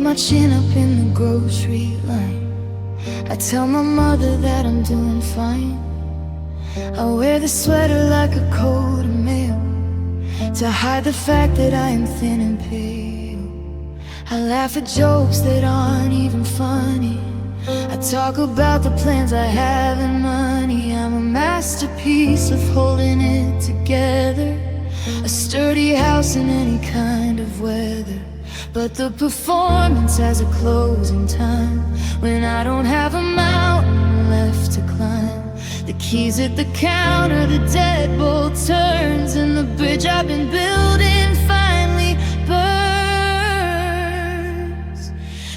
my chin up in the grocery line. I tell my mother that I'm doing fine. I wear the sweater like a coat of mail to hide the fact that I am thin and pale. I laugh at jokes that aren't even funny. I talk about the plans I have and money. I'm a masterpiece of holding it together, a sturdy house in any kind of weather. But the performance has a closing time when I don't have a mountain left to climb. The keys at the counter, the deadbolt turns, and the bridge I've been building finally burns.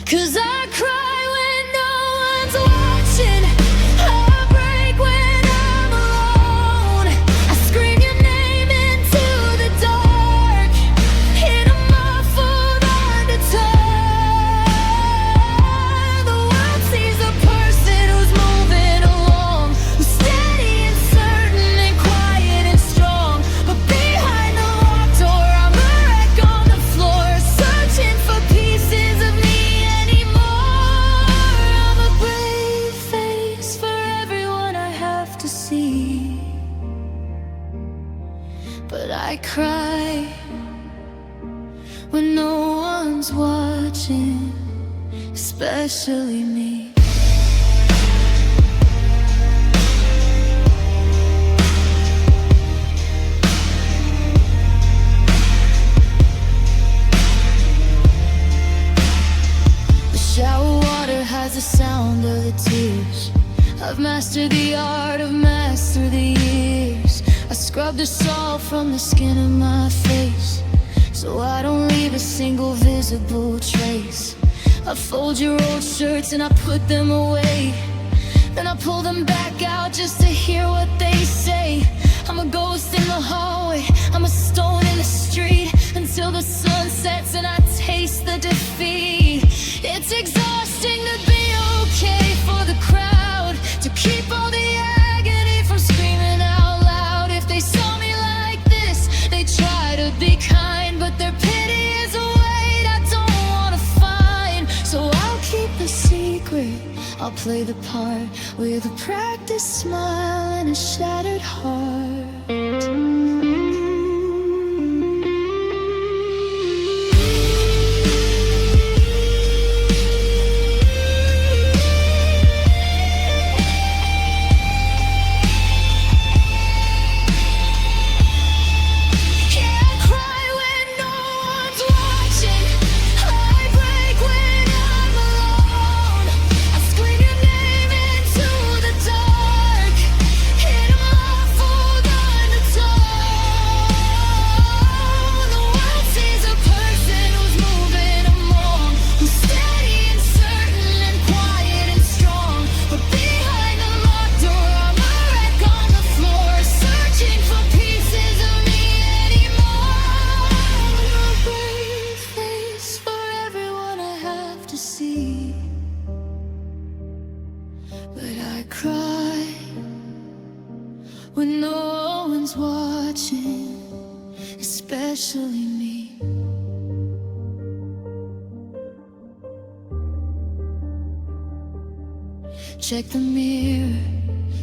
'Cause I cry when no one's watching, I break when I'm alone. I scream your name into the dark in a muffled undertone. The world sees a person who's moving along, who's steady and certain and quiet and strong. But behind the locked door, I'm a wreck on the floor, searching for pieces of me anymore. I'm a brave face for everyone I have to see, but I cry when no one's watching, especially me. The shower water has the sound of the tears. I've mastered the art of master the years. I scrub the salt from the skin of my face, so I don't leave a single visible trace. I fold your old shirts and I put them away, then I pull them back out just to hear what they say. I'm a ghost in the hallway, I'm a stone in the street, until the sun sets and I taste the defeat. It's exhausting to be okay for the crowd, to keep all the agony from screaming out loud. If they saw me like this, they try to be kind, but their pity is a weight I don't wanna find. So I'll keep the secret, I'll play the part with a practiced smile and a shattered heart. But I cry when no one's watching, especially me. Check the mirror,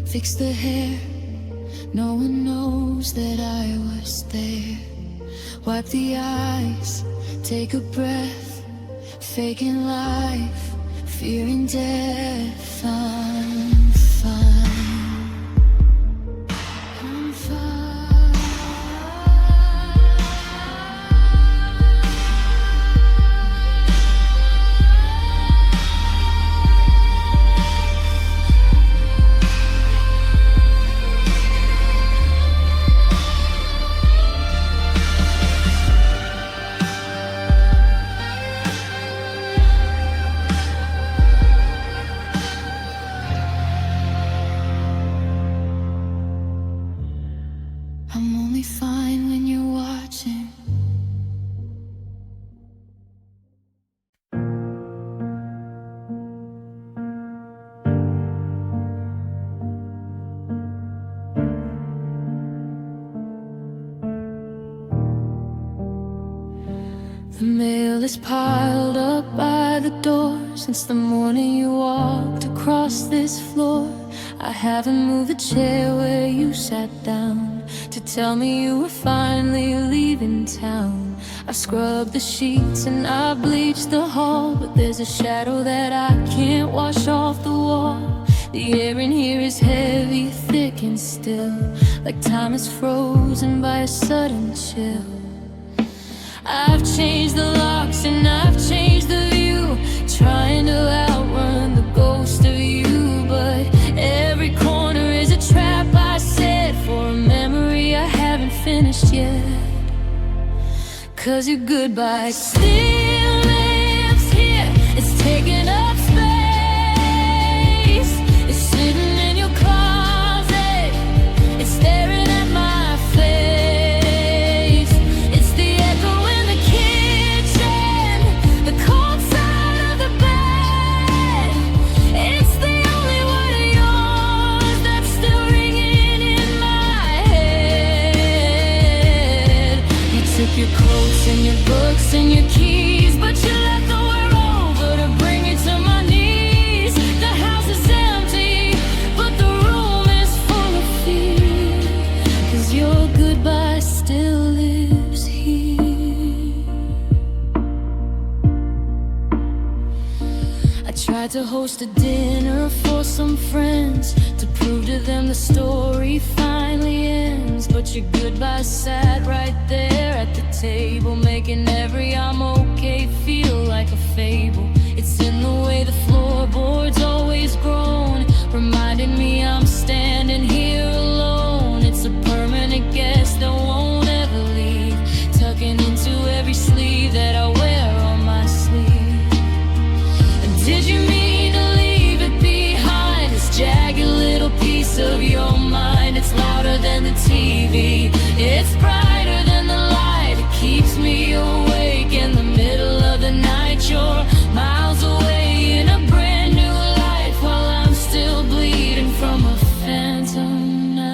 fix the hair, no one knows that I was there. Wipe the eyes, take a breath, faking life, fearing death. I'm fine, I'm fine. I'm only fine when you're watching. The mail is piled up by since the morning you walked across this floor. I haven't moved the chair where you sat down to tell me you were finally leaving town. I've scrubbed the sheets and I've bleached the hall, but there's a shadow that I can't wash off the wall. The air in here is heavy, thick and still, like time is frozen by a sudden chill. I've changed the locks and I've changed the view, trying to outrun the ghost of you. But every corner is a trap I set for a memory I haven't finished yet. 'Cause your goodbye still lives here. It's taking up space. It's sitting in your closet. It's staring at my face. It's the echo in the kitchen, the cold side of the bed. It's the only word of yours that's still ringing in my head. You took your coats and your books and your keys, but you left the world over to bring me to my knees. The house is empty, but the room is full of fear. 'Cause your goodbye still lives here. I tried to host a dinner for some friends to prove to them the story finally ends. But your goodbye sat right there at the table, making every I'm okay feel like a fable. It's in the way the floorboards always groan, reminding me I'm standing here alone. It's a permanent guest that won't ever leave, tucking into every sleeve that I wear on my sleeve. Did you mean to leave it behind? This jagged little piece of your mind. It's louder than the TV. It's brighter than the light. It keeps me awake in the middle of the night. You're miles away in a brand new life while I'm still bleeding from a phantom knife.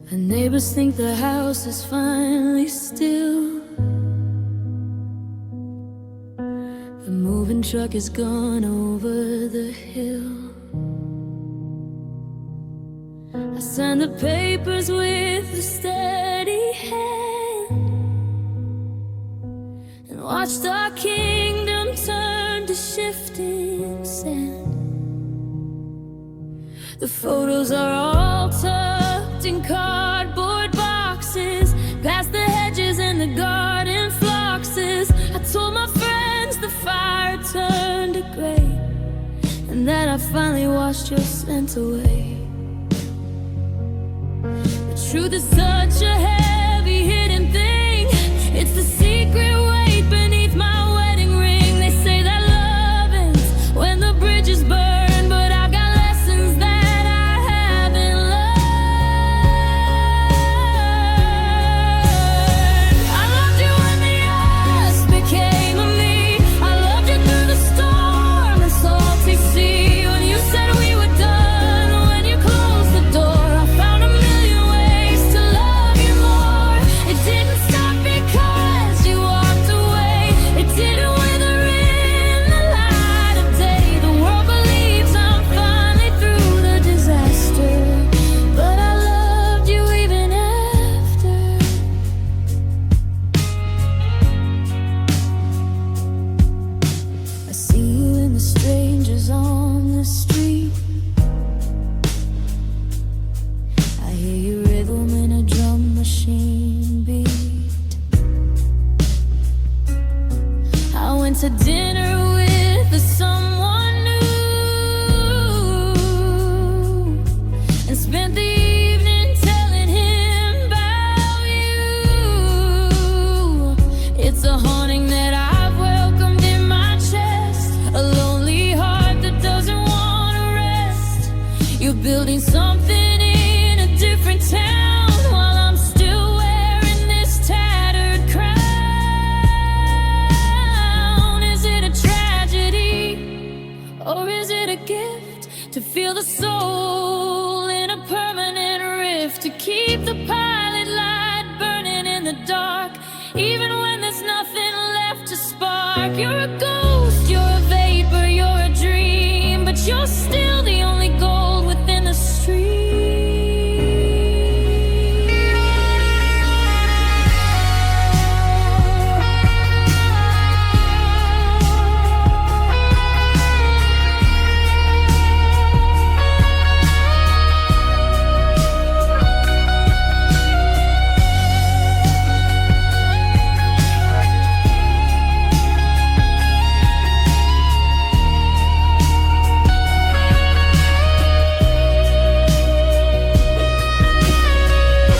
The neighbors think the house is finally still. The moving truck has gone over the hill. I signed the papers with a steady hand and watched our kingdom turn to shifting sand. The photos are all tucked in cardboard boxes, past the hedges and the garden foxes. I told my friends the fire turned to gray, and that I finally washed your scent away. The truth is such a heavy hidden thing. It's the secret weight beneath my wedding ring. They say that love ends when the bridge is burned, but I've got lessons that I haven't learned. I loved you when the us became a me. I loved you through the storm and salty sea. When you said we were done, when you closed the door, I found a million ways to love you more. It didn't stop because you walked away. It didn't wither in the light of day. The world believes I'm finally through the disaster, but I loved you even after. I see you in the strangers on the street. I hear your rhythm in a drum machine beat. I went to dinner with someone new and spent the evening telling him about you. It's a haunting that I've welcomed in my chest, a lonely heart that doesn't want to rest. You're building something in a different town while I'm still wearing this tattered crown. Is it a tragedy or is it a gift to feel the soul in a permanent rift, to keep the pilot light burning in the dark even when there's nothing left to spark? You're a ghost, you're a vapor, you're a dream, but you're still the only gold within the stream.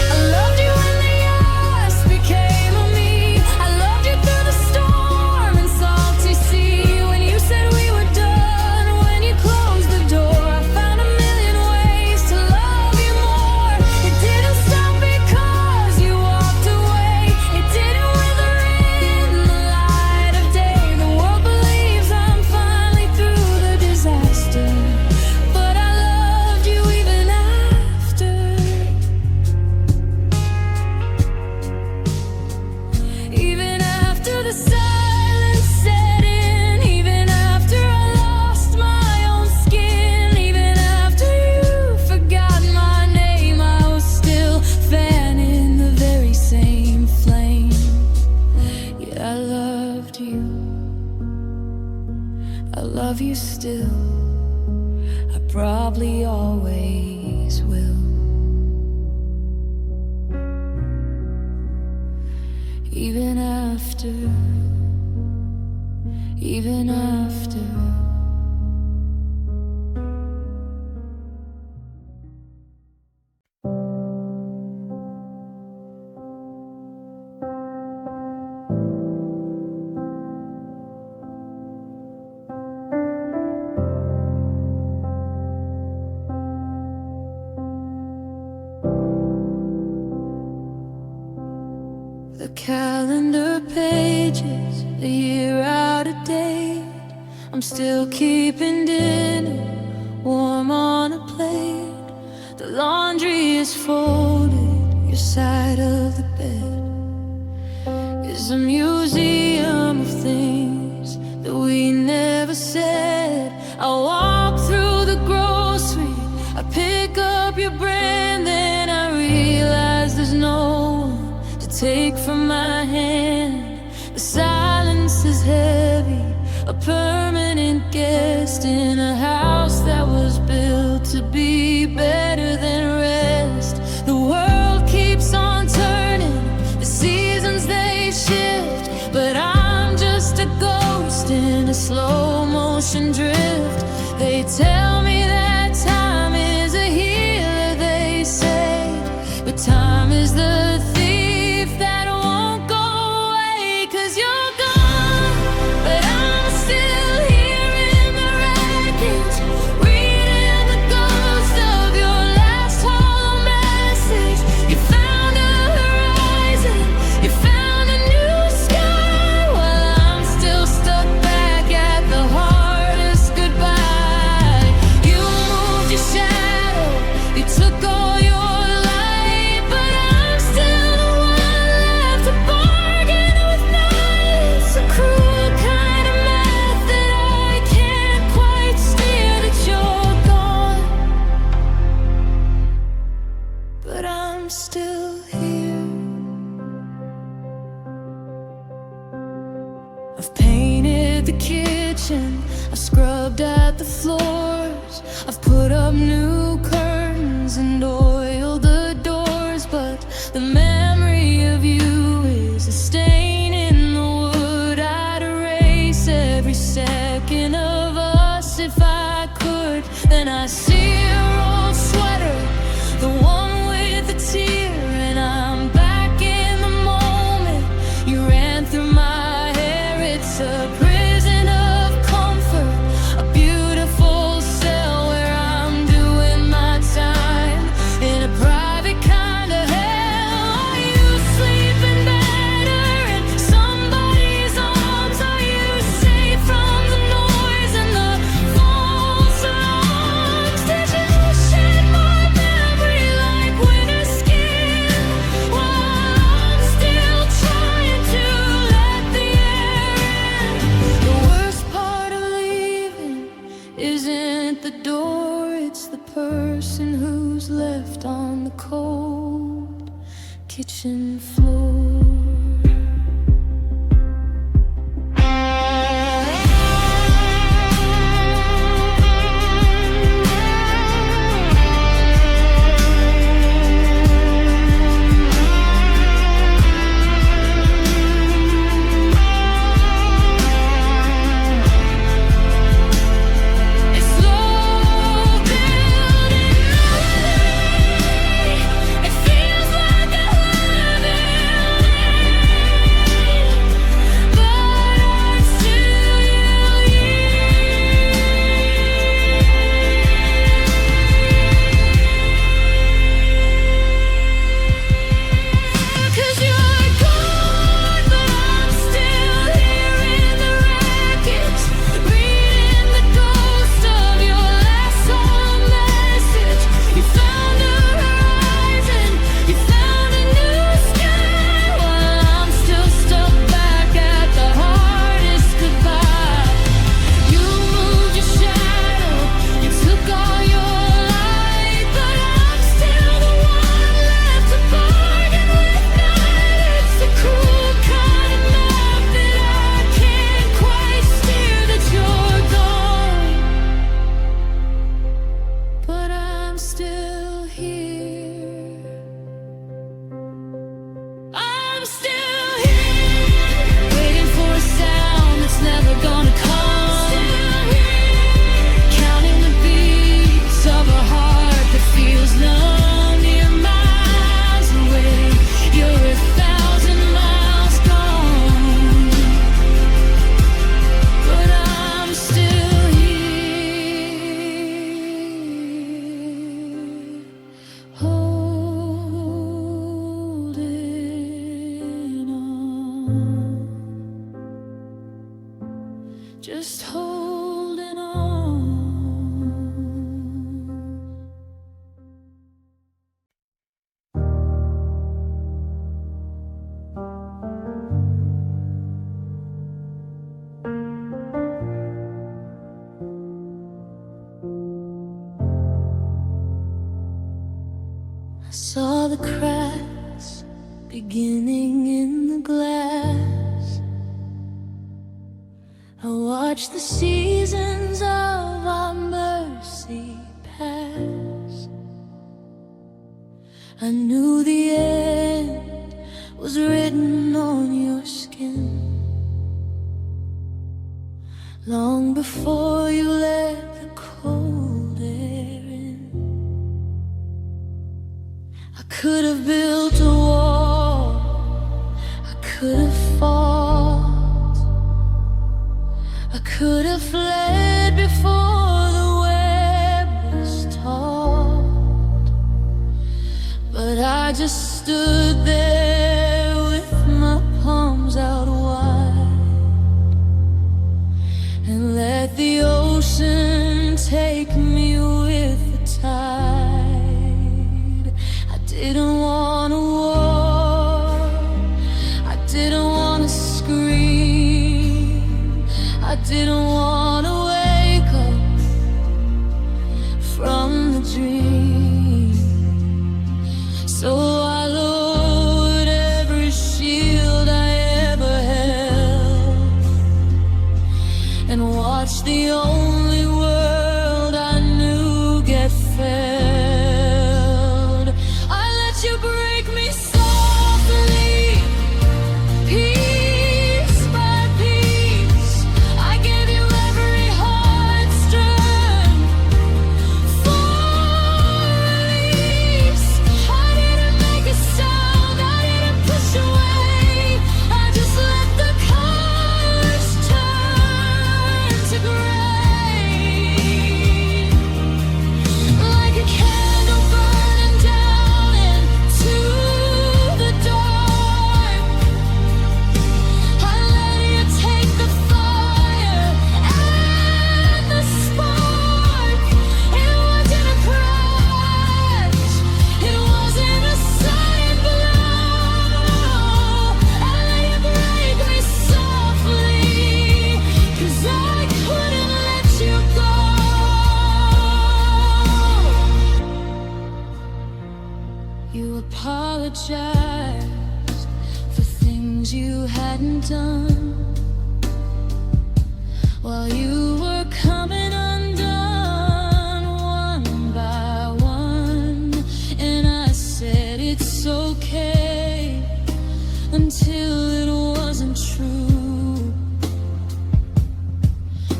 I loved you when the us became a me. I loved you through the storm and salty sea. When you said we were done, when you closed the door, I found a million ways to love you more. It didn't stop because you walked away. It didn't wither in the light of day. The world believes I'm finally through the disaster, but I loved you even after. Even after the silence set in, even after I lost my own skin, even after you forgot my name, I was still fanning the very same flame. Yeah, I loved you. I love you still. I probably always will. Even after, even after. The calendar pages, a year out of date. I'm still keeping dinner warm on a plate. The laundry is folded, your side of the bed is a museum of things that we never said. I walk through the grocery I pick up your brand, then I realize there's no one to take from my hand. The silence is heavy, a permanent guest in a house that was built to be better than rest. The world keeps on turning, the seasons they shift, but I'm just a ghost in a slow motion drift. They tell me that time is a healer, they say, but time is the thief that won't go away. 'Cause you're gone, but I'm still here in the wreckage, reading the ghost of your last hollow message. You found a horizon, you found a new sky, while I'm still stuck back at the hardest goodbye. You moved your shadow, you took all your light, but I'm still the one left to bargain with night. It's a cruel kind of math that I can't quite steer, that you're gone, but I'm still here. I've painted the kitchen, I've scrubbed at the floors, I've put up new curtains and oiled the doors, but the memory of you is a stain in the wood. I'd erase every second of us if I could. Then I see your old sweater, the one with the tear, and I'm back in the moment. You ran through my hair, it's a prison of comfort, a beautiful cell where I'm doing my time in a private kind of hell. Are you sleeping better in somebody's arms? Are you safe from the noise and the false alarms? Did you shed my memory like winter skin, while I'm still trying to let the air in? The worst part of leaving isn't the door, it's the person who's left on the cold kitchen floor. It's slow building melody, it feels like a Saw the cracks beginning in the glass. I watched the seasons of our mercy pass. I knew the end was written on your skin long before you let the cold air in. I could have built a wall, I could have fought, I could have fled before the web was taut, but I just stood there with my palms out wide and let the ocean take me with the tide. I didn't want a war, I didn't want to scream, I didn't want to wake up from the dream. So I lowered every shield I ever held and watched the only world I knew get felled. I let you break me softly, piece by piece. I gave you every heartstring for release. I didn't make a sound, I didn't push away, I just let the colors turn to gray. Like a candle burning down into the dark, I let you take the fire and the spark. It wasn't a crash, it wasn't a sudden blow. I let you break me softly, 'cause I couldn't let you go. You apologized for things you hadn't done while you were coming undone one by one, and I said it's okay until it wasn't true,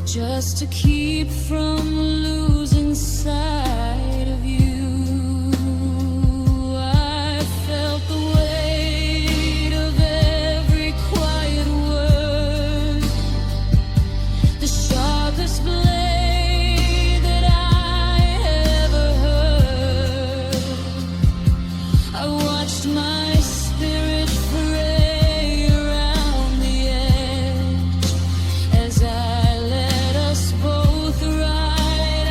just to keep from losing sight of you. I felt the weight of every quiet word, the sharpest blade that I ever heard. I watched my spirit fray around the edge as I let us both ride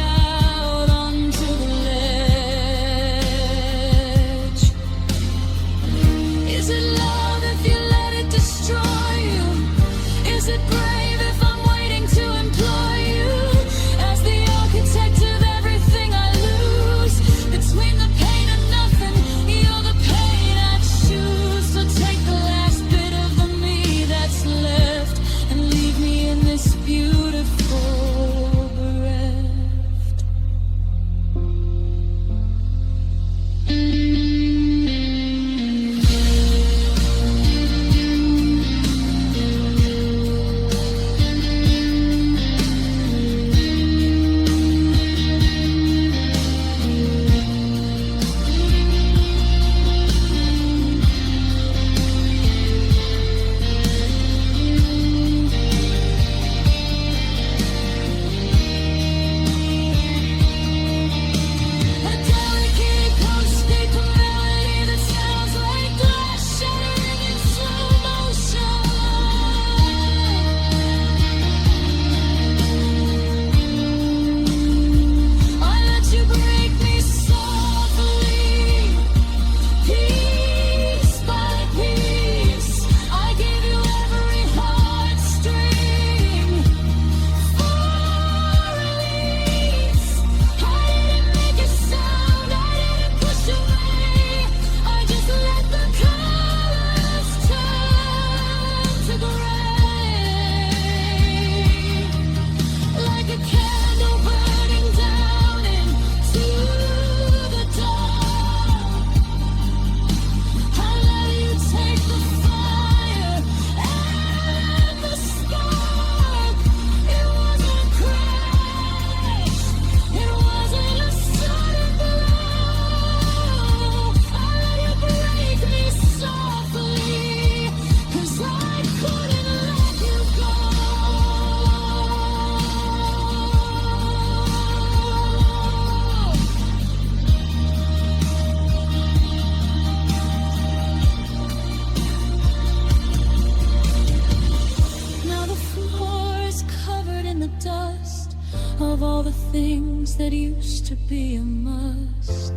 used to be a must.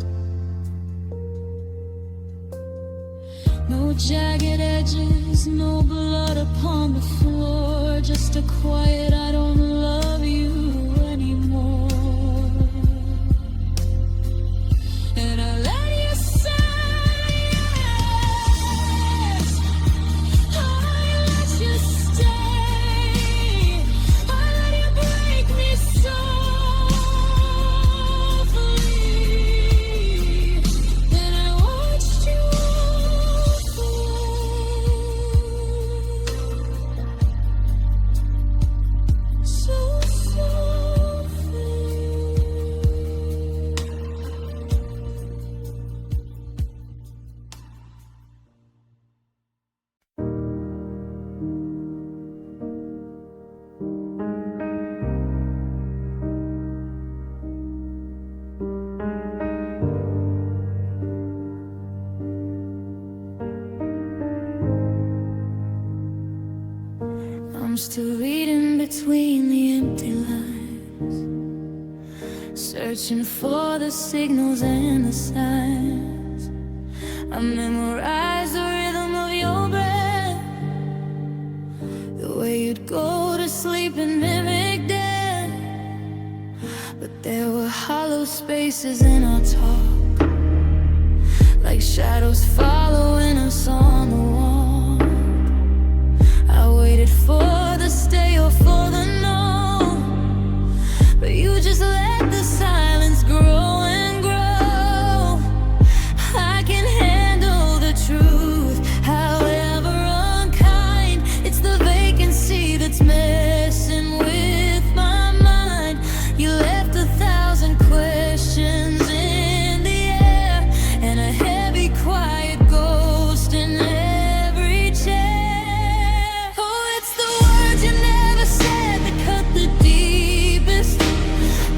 No jagged edges, no blood upon the floor, just a quiet I don't love you anymore. And I let you say yes, I let you stay, I let you break me softly, then I watched you walk away so softly. I'm still reading between the empty lines, searching for the signals and the signs. I memorized the rhythm of your breath, the way you'd go to sleep and mimic death. But there were hollow spaces in our talk, like shadows following us on the wall. I waited for the stay or for the no, but you just let the silence grow and grow. I can handle the truth, however unkind. It's the vacancy that's messing with my mind. You left 1,000 questions in the air, and a heavy quiet ghost in every chair. Oh, it's the words you never said that cut the deepest,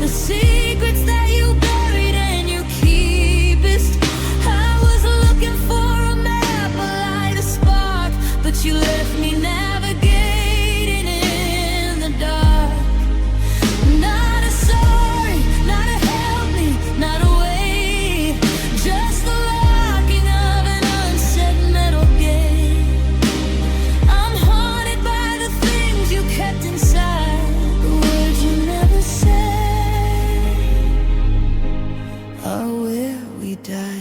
the secrets that you buried and you keepest. I was looking for a map, a light, a spark, but you left me navigating in the dark. Not a sorry, not a help me, not a wait, just the locking of an unset metal gate. I'm haunted by the things you kept inside, the words you never said are where we died.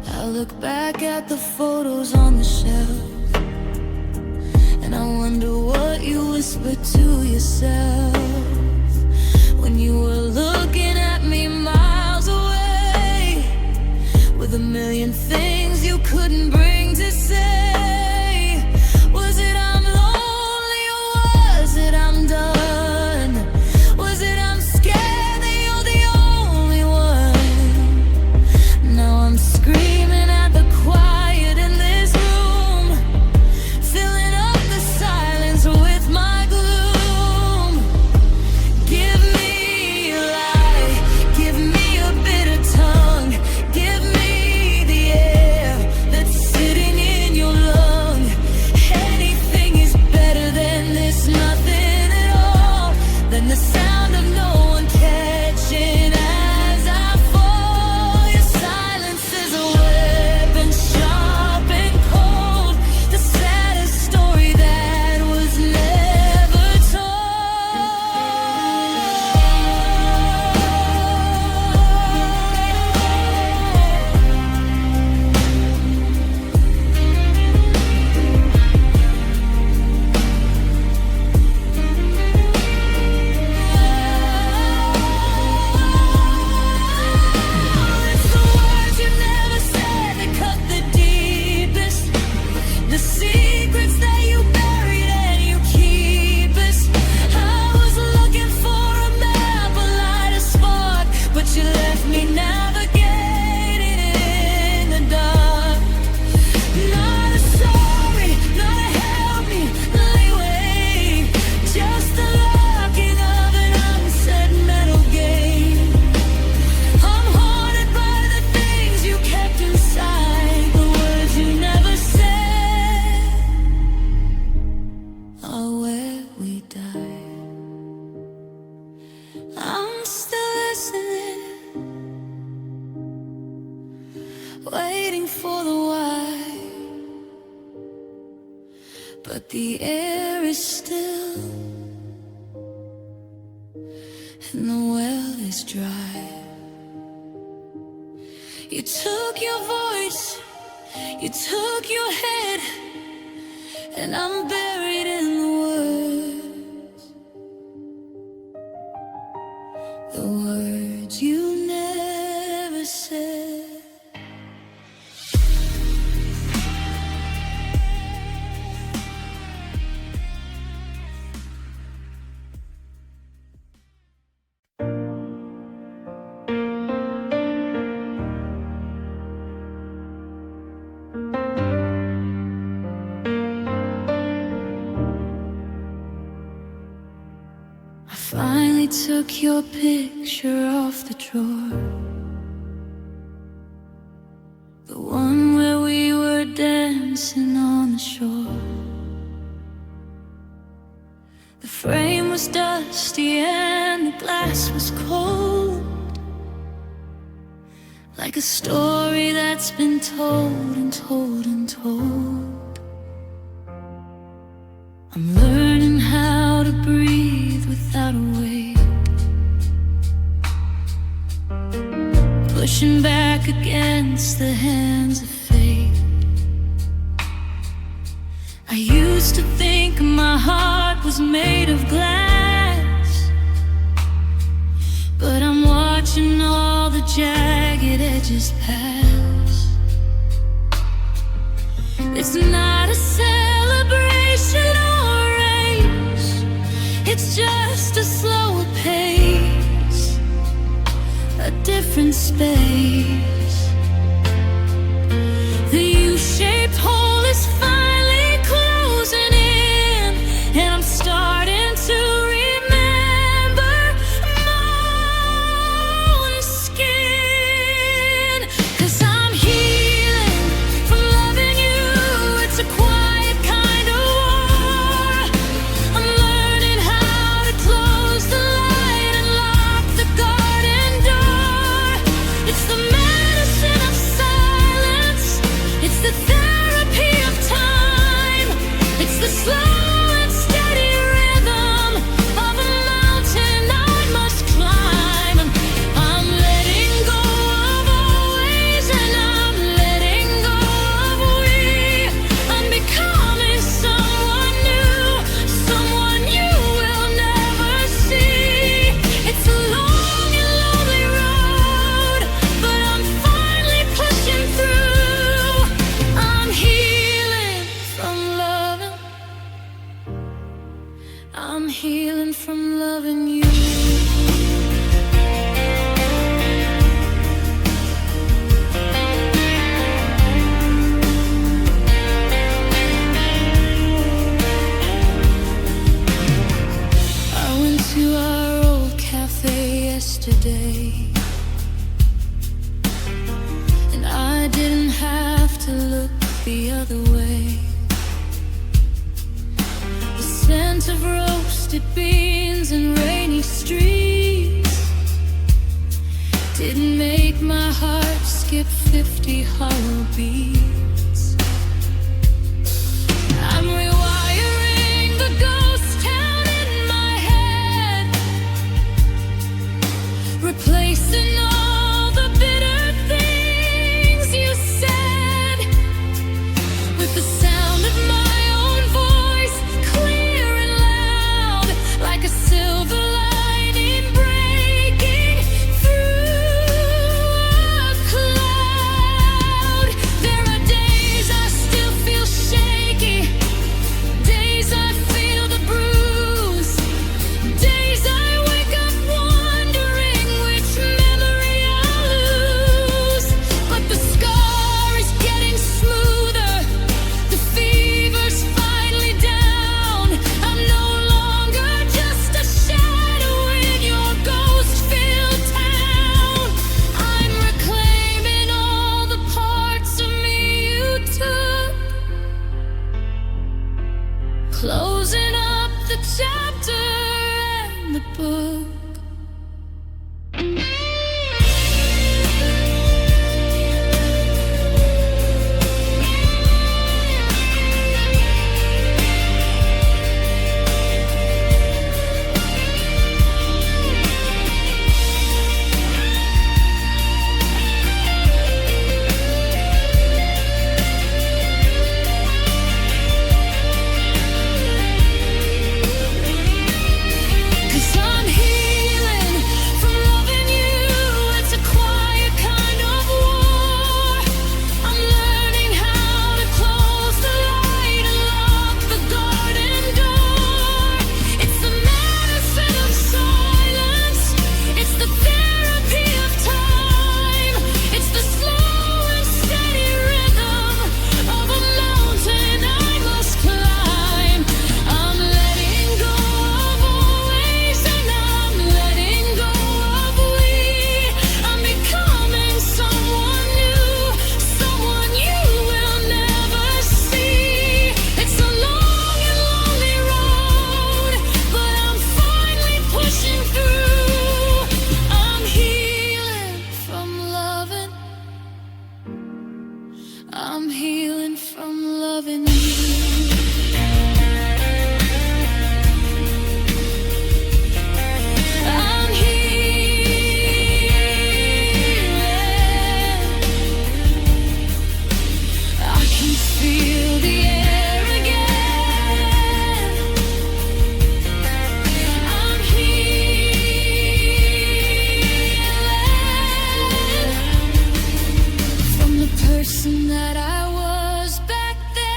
I look back at the photos on the shelf, and I wonder what you whispered to yourself when you were looking at me miles away, with a million things you couldn't bring to say. Was it I'm lonely, or was it I'm done? Was it I'm scared that you're the only one? Now I'm screaming at the quiet in this room, filling up the silence with my gloom. Give me life. for the wine, but the air is still and the well is dry. You took your voice, you took your head, and I'm buried in the words you never said. Finally took your picture off the drawer, the one where we were dancing on the shore. The frame was dusty and the glass was cold, like a story that's been told and told and told. I'm learning how to breathe without a weight, pushing back against the hands of fate. I used to think my heart was made of glass, but I'm watching all the jagged edges pass. It's not a celebration or a race, it's just a slower pace, a different space. The U-shaped hole is finally closing in, and I'm starting to remember my own skin. 'Cause I'm healing from loving you, it's a quiet kind of war. I'm learning how to close the light and lock the garden door. It's the medicine of silence, it's the therapy of time, it's the slow and steady rhythm of a mountain I must climb. I'm letting go of always, and I'm letting go of we. I'm becoming someone new, someone you will never see. It's a long and lonely road, but I'm finally pushing through. I'm healing from loving, I'm healing from loving you. I went to our old cafe yesterday, and I didn't have to look the other way. The scent of roasted beans and rainy streets didn't make my heart skip 50 hollow beats. I'm rewiring the ghost town in my head, replacing all the bitter things you said with the sound of my own voice, clear and loud, like a silver lining breaking through a cloud. There are days I'm healing from loving you. I'm healing. I can feel the air again. I'm healing from the person that I was back then.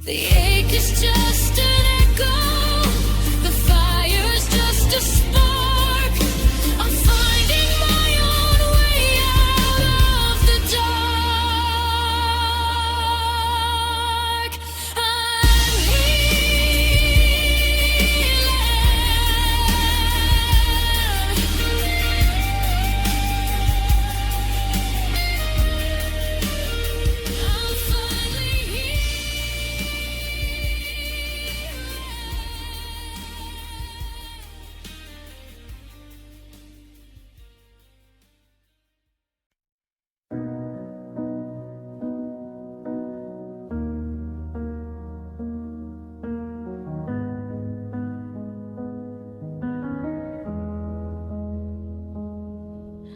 The ache is just an echo, the fire's just a spark. I'm finding my own way out of the dark. I'm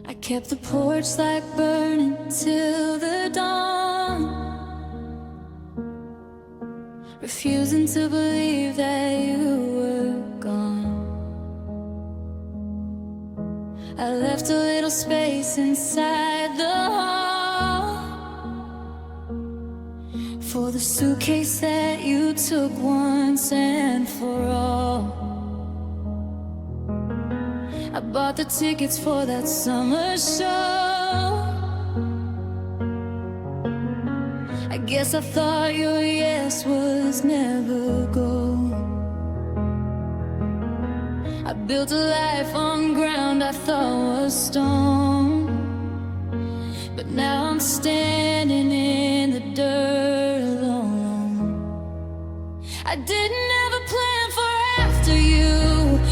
I kept the porch light burning till the dawn, refusing to believe that you were gone. I left a little space inside the hall for the suitcase that you took once and for all. I bought the tickets for that summer show. I guess I thought your yes was never go. I built a life on ground I thought was stone, but now I'm standing in the dirt alone. I didn't have a plan for after you.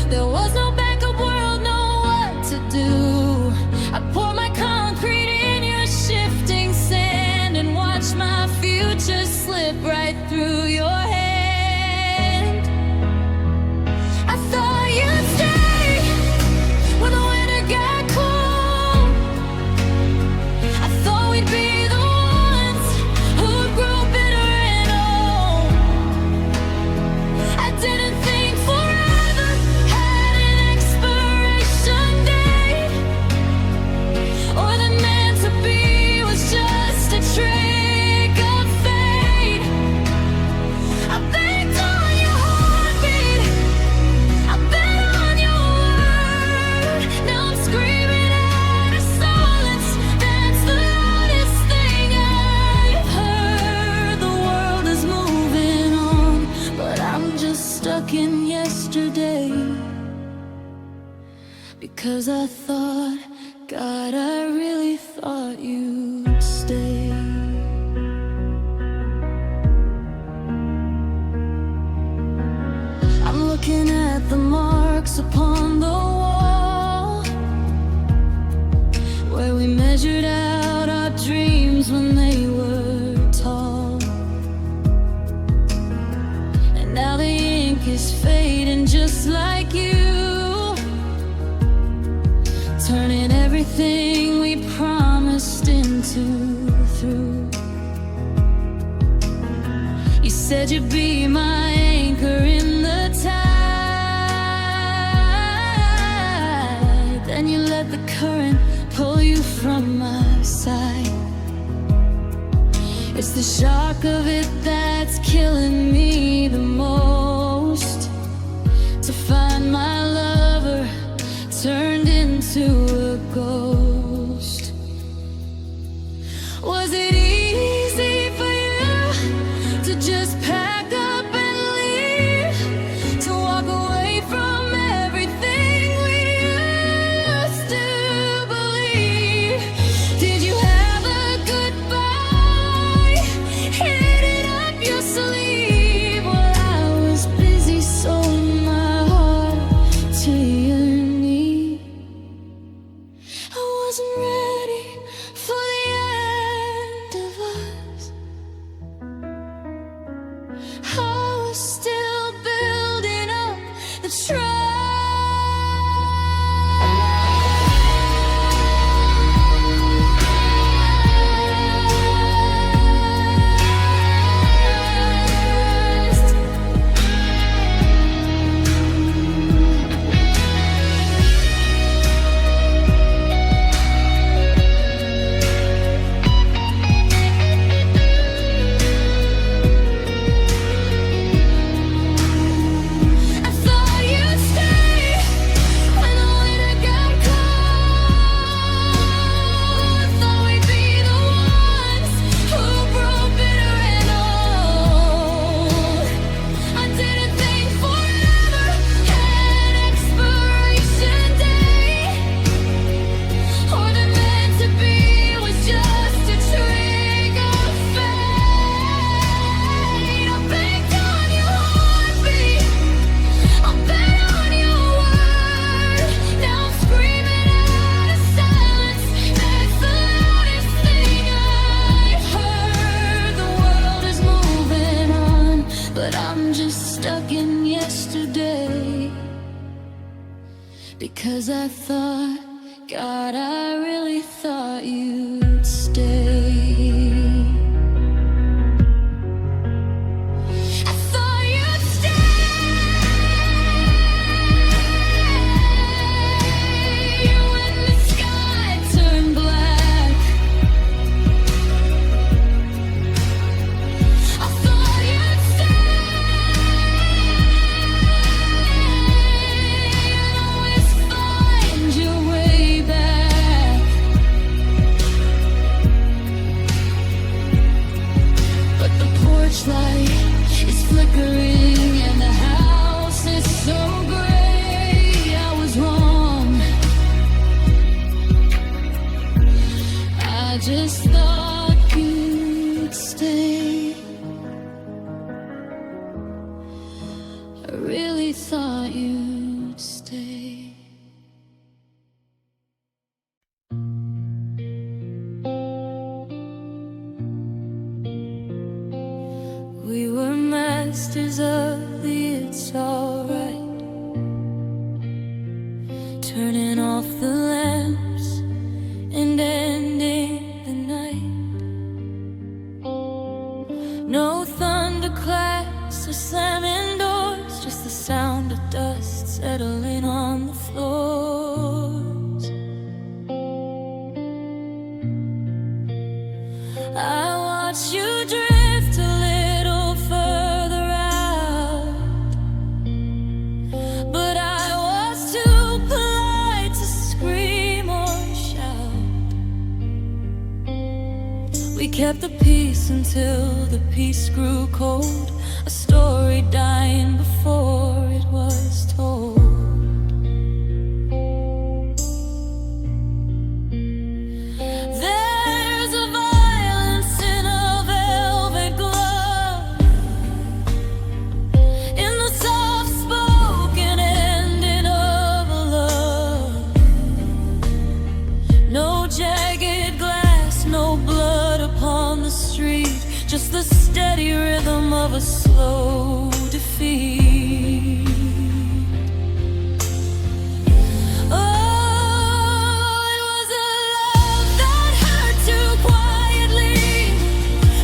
There was no backup world, know what to do. I poured my concrete in your shifting sand and watched my future slip right through your hand. I thought you'd stay when the winter got cold. I thought we'd be the ones who'd grow bitter and old. I didn't think forever had an expiration date, or that meant to be was just a trick of fate. I banked on your heartbeat, I bet on your word. Now I'm screaming out of silence. That's the loudest thing I've heard. The world is moving on, but I'm just stuck in yesterday. Because I thought, God, I really thought you'd stay. I'm looking at the marks upon the wall, where we measured out our dreams when they were tall. And now the ink is fading just like you, turning everything we promised into through. You said you'd be my anchor in the tide, then you let the current pull you from my side. It's the shock of it that's killing me the most, to find my lover turned into a ghost. Was it easy for you to just pack up and leave, to walk away from everything we used to believe? Did you have a goodbye hidden up your sleeve? Well, I was 'cause I thought, God, I really thought you'd stay. I thought you'd stay when the sky turned black. I thought you'd stay and always find your way back. But the porch light is flickering and the house is so gray. I was wrong. I just thought you'd stay. I really thought you'd stay. We were masters of the it's alright, turning off the lamps and ending the night. No thunderclaps or slamming doors, just the sound of dust settling on the floors. I watched you drift a little further out, but I was too polite to scream or shout. We kept the peace until the peace grew cold, a story dying before it was told. There's a violence in a velvet glove, in the soft-spoken ending of a love. No jagged glass, no blood upon the street, just the steady rhythm of a slow defeat. Oh, it was a love that hurt too quietly,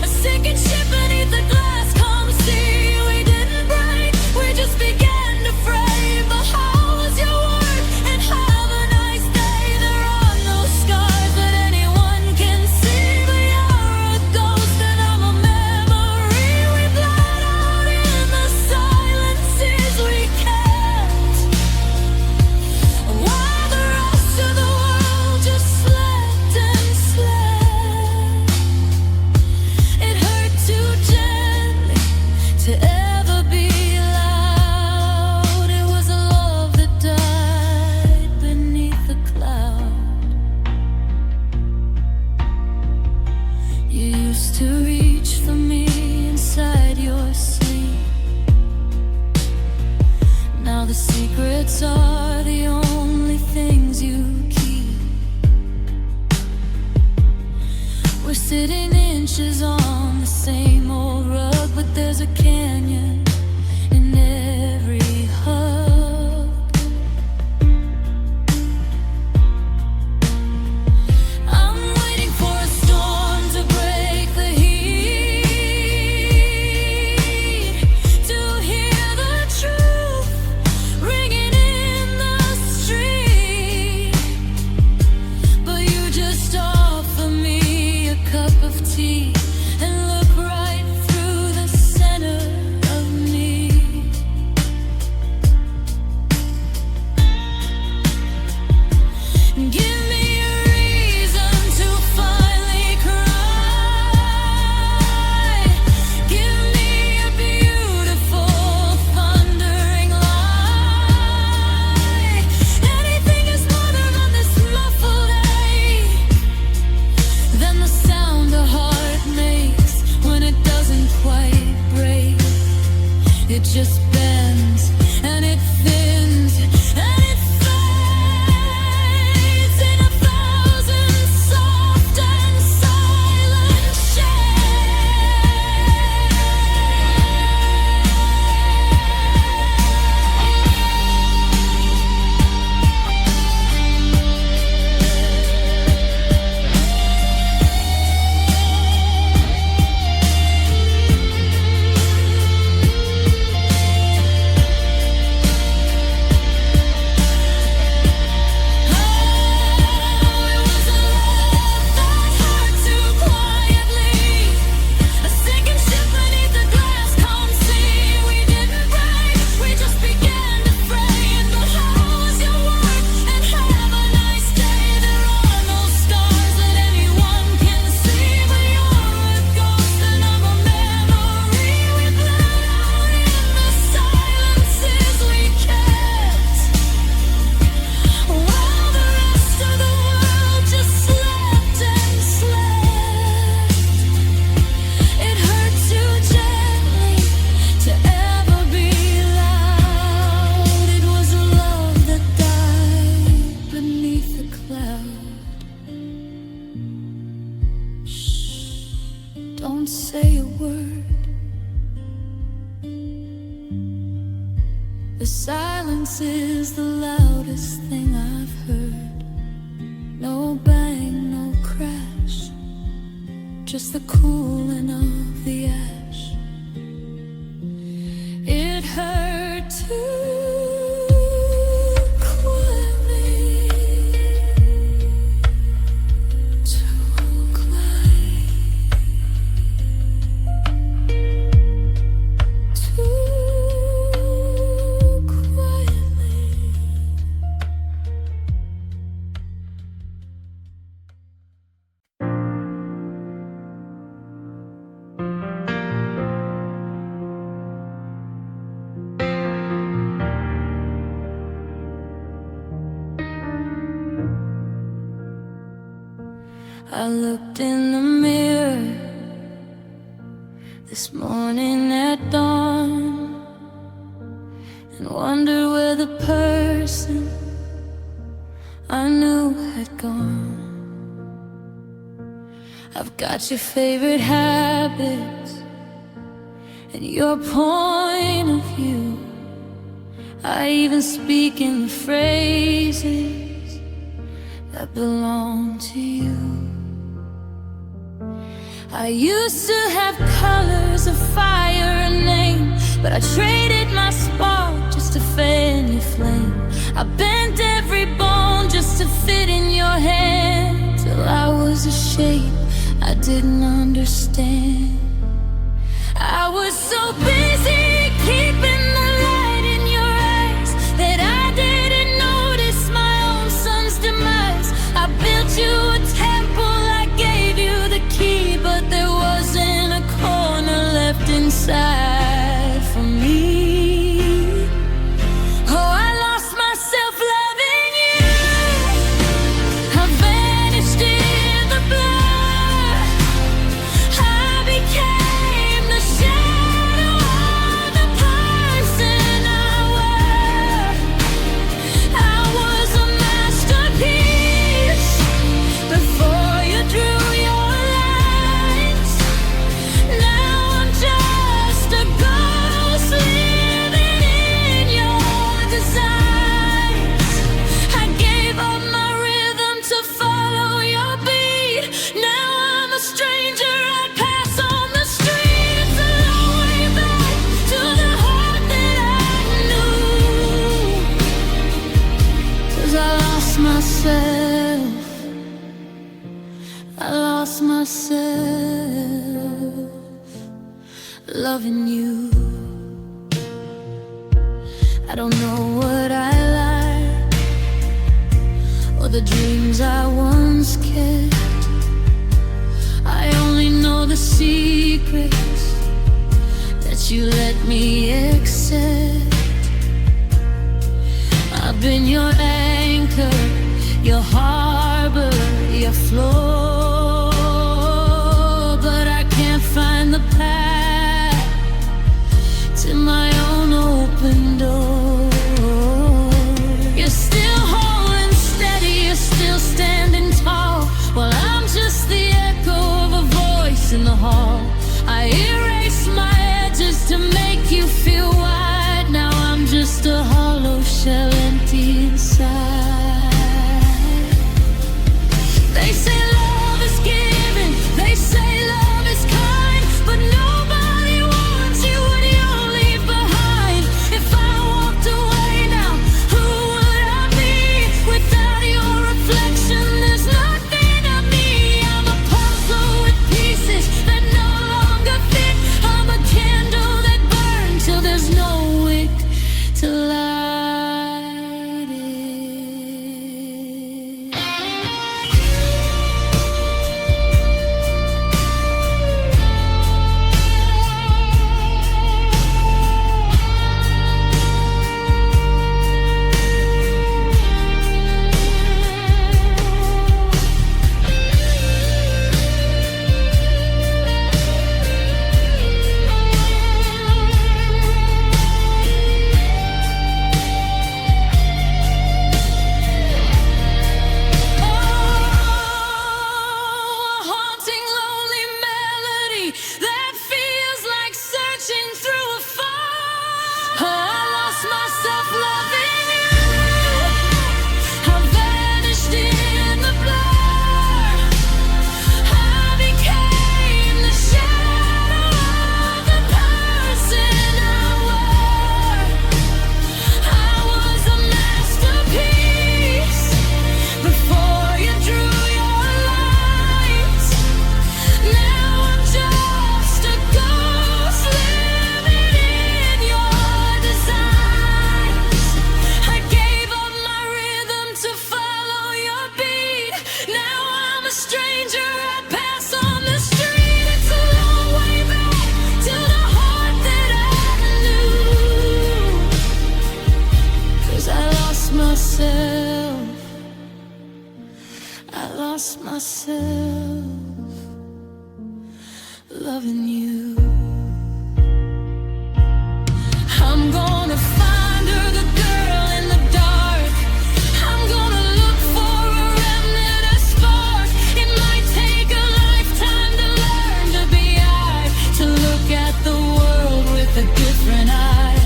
a sinking ship beneath the glass calm sea. We didn't break, we just began to fray. But how was your work? And have a nice day. There are no scars that anyone can see, but you're a ghost and I'm a memory. We bled out in the silences we kept, while the rest of the world just slept and slept. It hurt too gently to ever be loud. It was a love that died beneath the cloud. You used to reach for me inside your sleep. Now the secrets are the only things you keep. We're sitting inches on the same old rug, but there's a canyon in every hug. I'm waiting for a storm to break the heat, to hear the truth ringing in the street. But you just offer me a cup of tea and look right This is the loudest thing I've heard. No bang, no crash, just the cooling of the ash. It hurt too. I looked in the mirror this morning at dawn and wondered where the person I knew had gone. I've got your favorite habits and your point of view. I even speak in the phrases that belong to you. I used to have colors of fire and name, but I traded my spark just to fan your flame. I bent every bone just to fit in your hand, till I was a shape I didn't understand. I was so busy keeping the light in your eyes that I didn't notice my own son's demise. I built you a temple, I gave you the key, but there wasn't a corner left inside for me. Oh, I lost myself loving you. I vanished in the blur. I became the shadow of the person I were. I was a masterpiece before you drew your lines. Now I'm just a ghost living in your designs. I gave up my rhythm to follow your beat. Now I'm a stranger I pass on the streets, a long way back to the heart that I knew. 'Cause I lost myself, I lost myself loving you. I don't know what I like or the dreams I once kept. I only know the secrets that you let me accept. I've been your anchor, your harbor, your floor, but I can't find the path to my own open door. You're still holding steady, you're still standing tall, while I'm just the echo of a voice in the hall. I erase my edges to make you feel wide. Now I'm just a hollow shell, empty inside. They say love is given, they say love is kind, but nobody wants you when you're leave behind. If I walked away now, who would I be without your reflection? There's nothing of me. I'm a puzzle with pieces that no longer fit. I'm a candle that burns till there's no wick to light. lost myself loving you. I'm gonna find her, the girl in the dark. I'm gonna look for a remnant, a spark. It might take a lifetime to learn to be I, to look at the world with a different eye.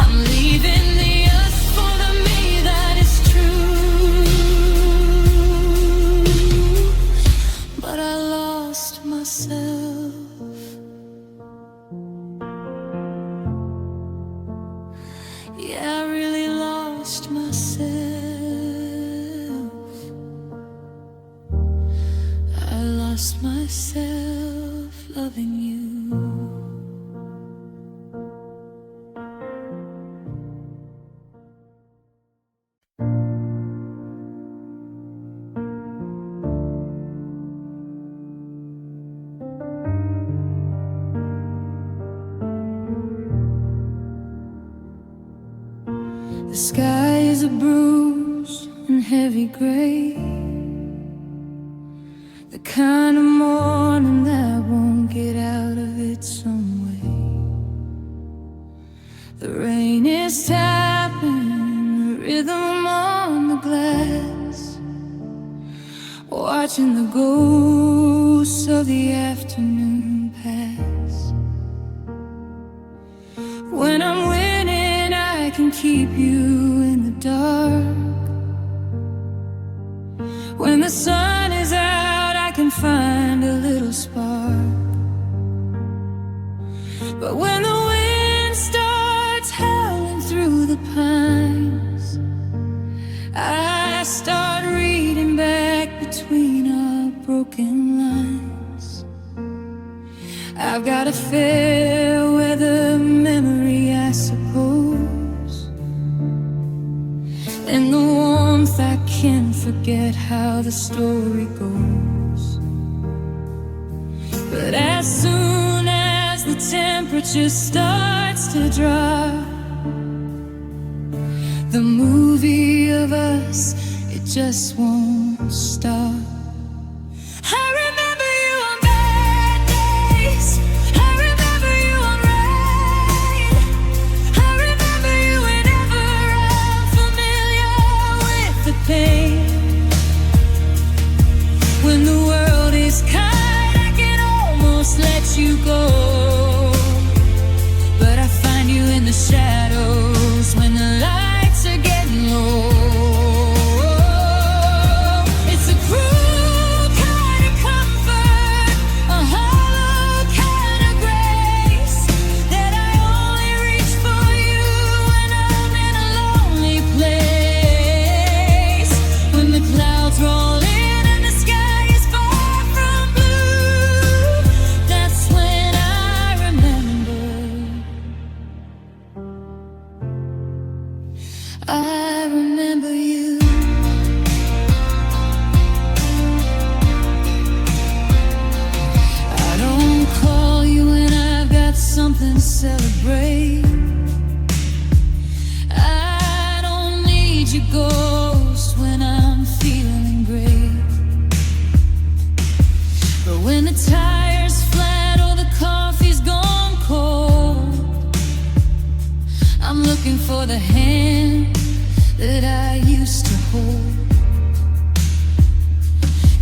I'm leaving the us for the me that is true. But I lost myself. Yeah, I really lost myself. I lost myself loving you. The sky is a bruise and heavy gray, the kind of morning that won't get out of it some way. The rain is tapping the rhythm on the glass, watching the ghosts of the afternoon pass. When I'm winning, I can keep you in the dark. When the sun is out, I can find a little spark. But when the wind starts howling through the pines, I start reading back between our broken lines. I've got a fair weather memory, I suppose. In the warmth I can't forget how the story goes. But as soon as the temperature starts to drop, the movie of us, it just won't stop. I remember you on bad days, I remember you on rain, I remember you whenever I'm familiar with the pain. When the world is kind, I can almost let you go, but I find you in the shadows when the lights are getting low. It's a cruel kind of comfort, a hollow kind of grace, that I only reach for you when I'm in a lonely place. When the clouds roll in and the sky is far from blue, that's when I remember. I remember you. I don't call you when I've got something to celebrate. I don't need your ghost when I'm feeling great. But when the tire's flat or the coffee's gone cold, I'm looking for the hand that I used to hold.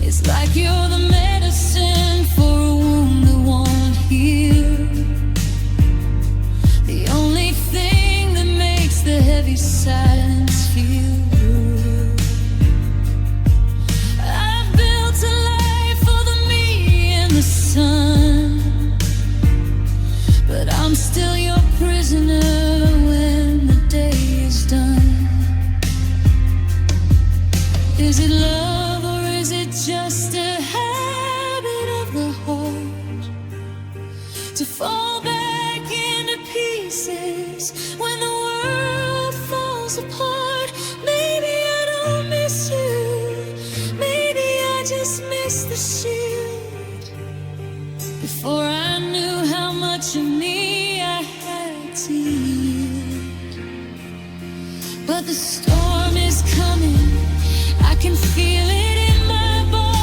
It's like you're the medicine for a wound that won't heal, the only thing that makes the heavy silence feel real. I've built a life for the me in the sun, but I'm still your prisoner when the day is done. Is it love or is it just a habit of the heart to fall back into pieces when the world falls apart? Maybe I don't miss you, maybe I just miss the shield. Before I knew how much of me I had to yield. But the storm is coming, I can feel it in my bones.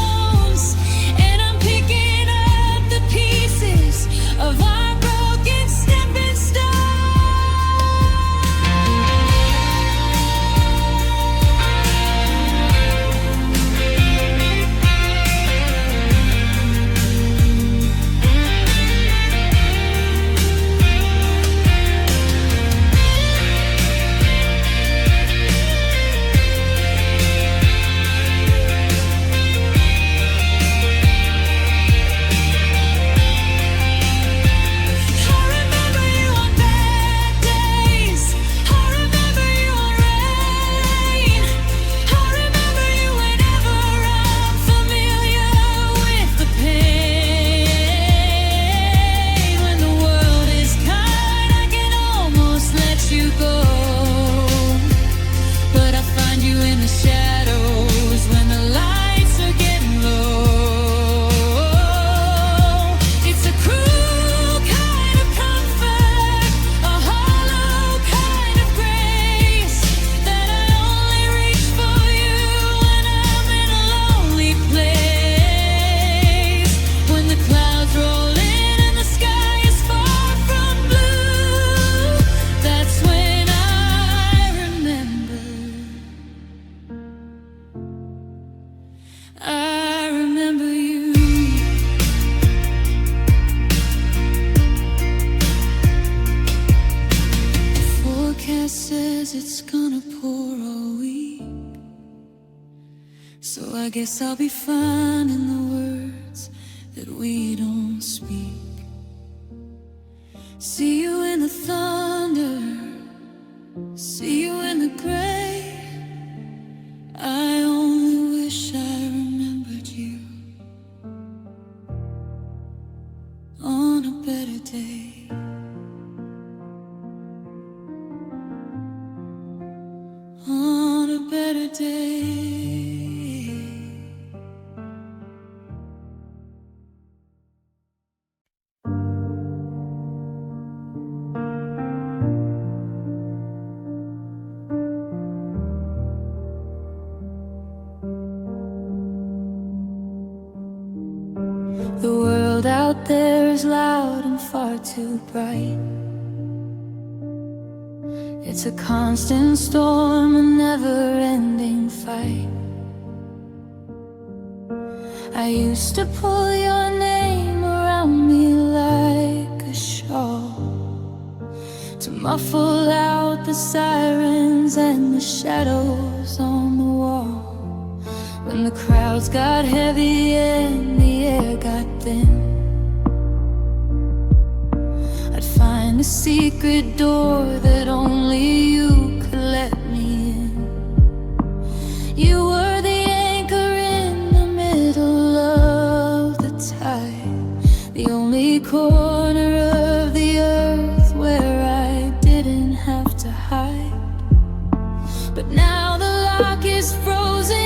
I remember you. The forecast says it's gonna pour all week, so I guess I'll be finding the words that we don't speak. See you in the thunder, see you in the gray. I only wish I remembered you on a better day. On a better day. The world out there is loud and far too bright. It's a constant storm, a never-ending fight. I used to pull your name around me like a shawl, to muffle out the sirens and the shadows on the wall. When the crowds got heavy and the air got thin, I'd find a secret door that only you could let me in. You were the anchor in the middle of the tide, the only corner of the earth where I didn't have to hide. But now the lock is frozen,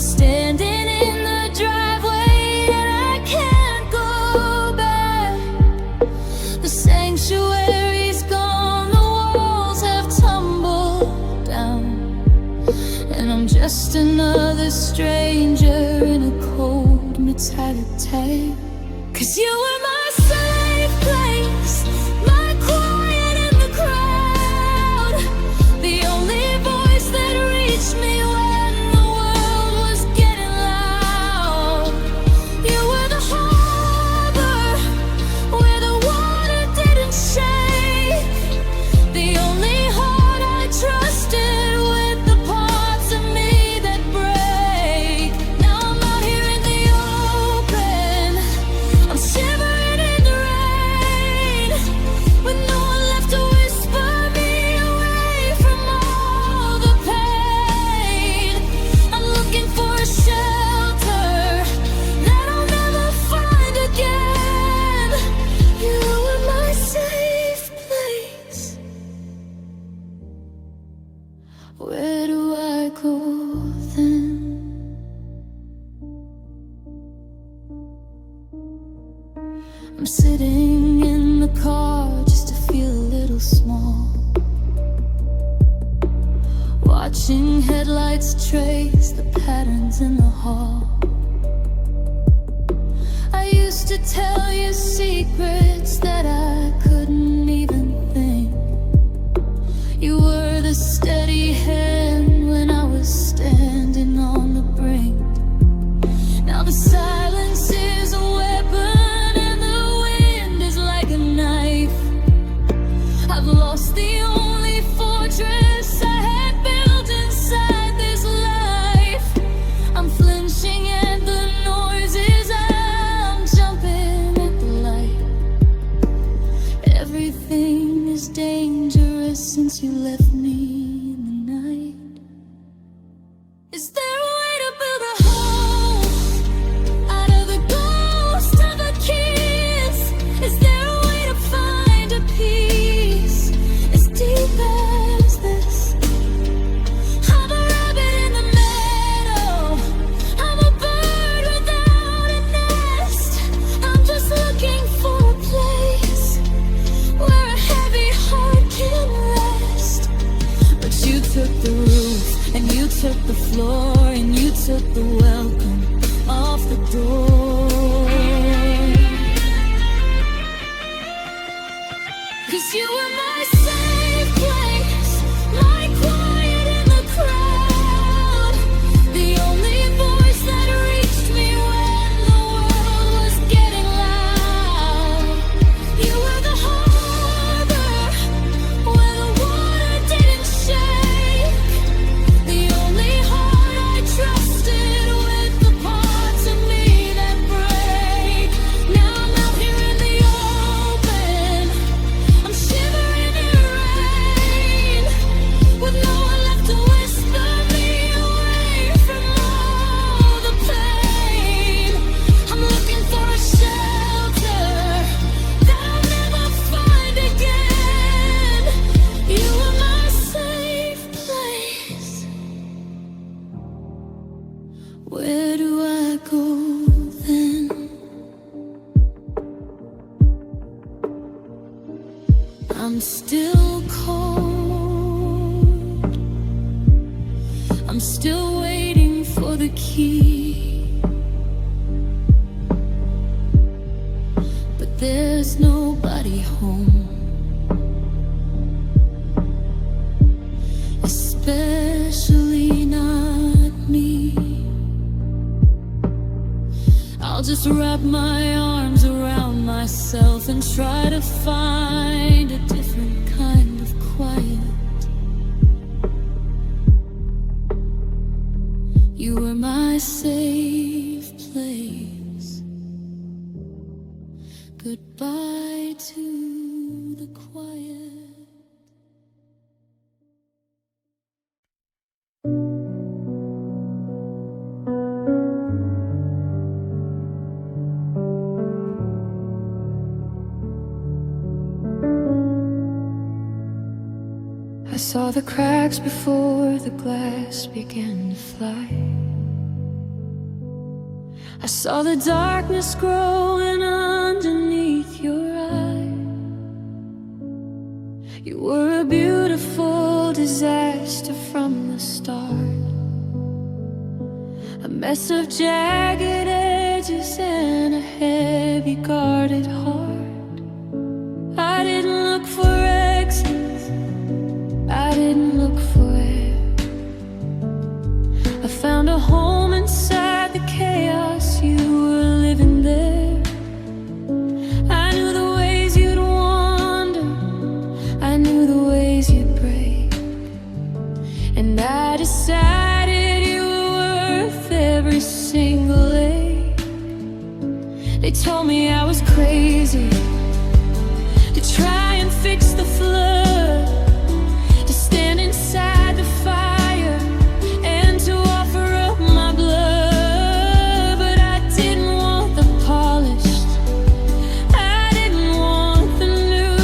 standing in the driveway and I can't go back. The sanctuary's gone, the walls have tumbled down, and I'm just another stranger in a cold metallic tale. 'Cause you were my safe place, my quiet in the crowd, the only voice that reached me when the world was getting loud. You were the harbor where the water didn't shake, the only heart I trusted with the parts of me that break. Now I'm out here in the open, I'm shivering in the rain, with no one left to whisper me away from all the pain. I'm looking for a shelter that I'll never find again. You were my safe place. Where do I go then? I'm sitting in the car just to feel a little small, watching headlights trace the patterns in the hall. I used to tell you secrets that I couldn't even think. You were the steady hand when I was standing on the brink. Now the silence is a weapon and the wind is like a knife. I've lost the only fortress I had built inside this life. I'm flinching at the noises, I'm jumping at the light. Everything is dangerous since you left me in the night. Is there a way to build a home out of the ghost of a kiss? Is there a way to find a peace as deep as this? I'm a rabbit in the meadow, I'm a bird without a nest. I'm just looking for a place where a heavy heart can rest. But you took the roof, and you took the floor, and you took the welcome off the door. 'Cause you were my safe place, my quiet in the crowd. still cold. I'm still waiting for the key, but there's nobody home, especially not me. I'll just wrap my arms around myself and try to find a different kind of quiet. You were my safe place. Goodbye to the quiet. I saw the cracks before the glass began to fly. I saw the darkness growing underneath your eye. You were a beautiful disaster from the start, a mess of jagged edges and a heavy guarded heart. I didn't look for exits, I didn't look for air. I found a home inside the chaos, you were living there. I knew the ways you'd wander, I knew the ways you'd break, and I decided you were worth every single ache. They told me I was crazy to try and fix the flood, to stand inside the fire and to offer up my blood. But I didn't want the polished, I didn't want the new,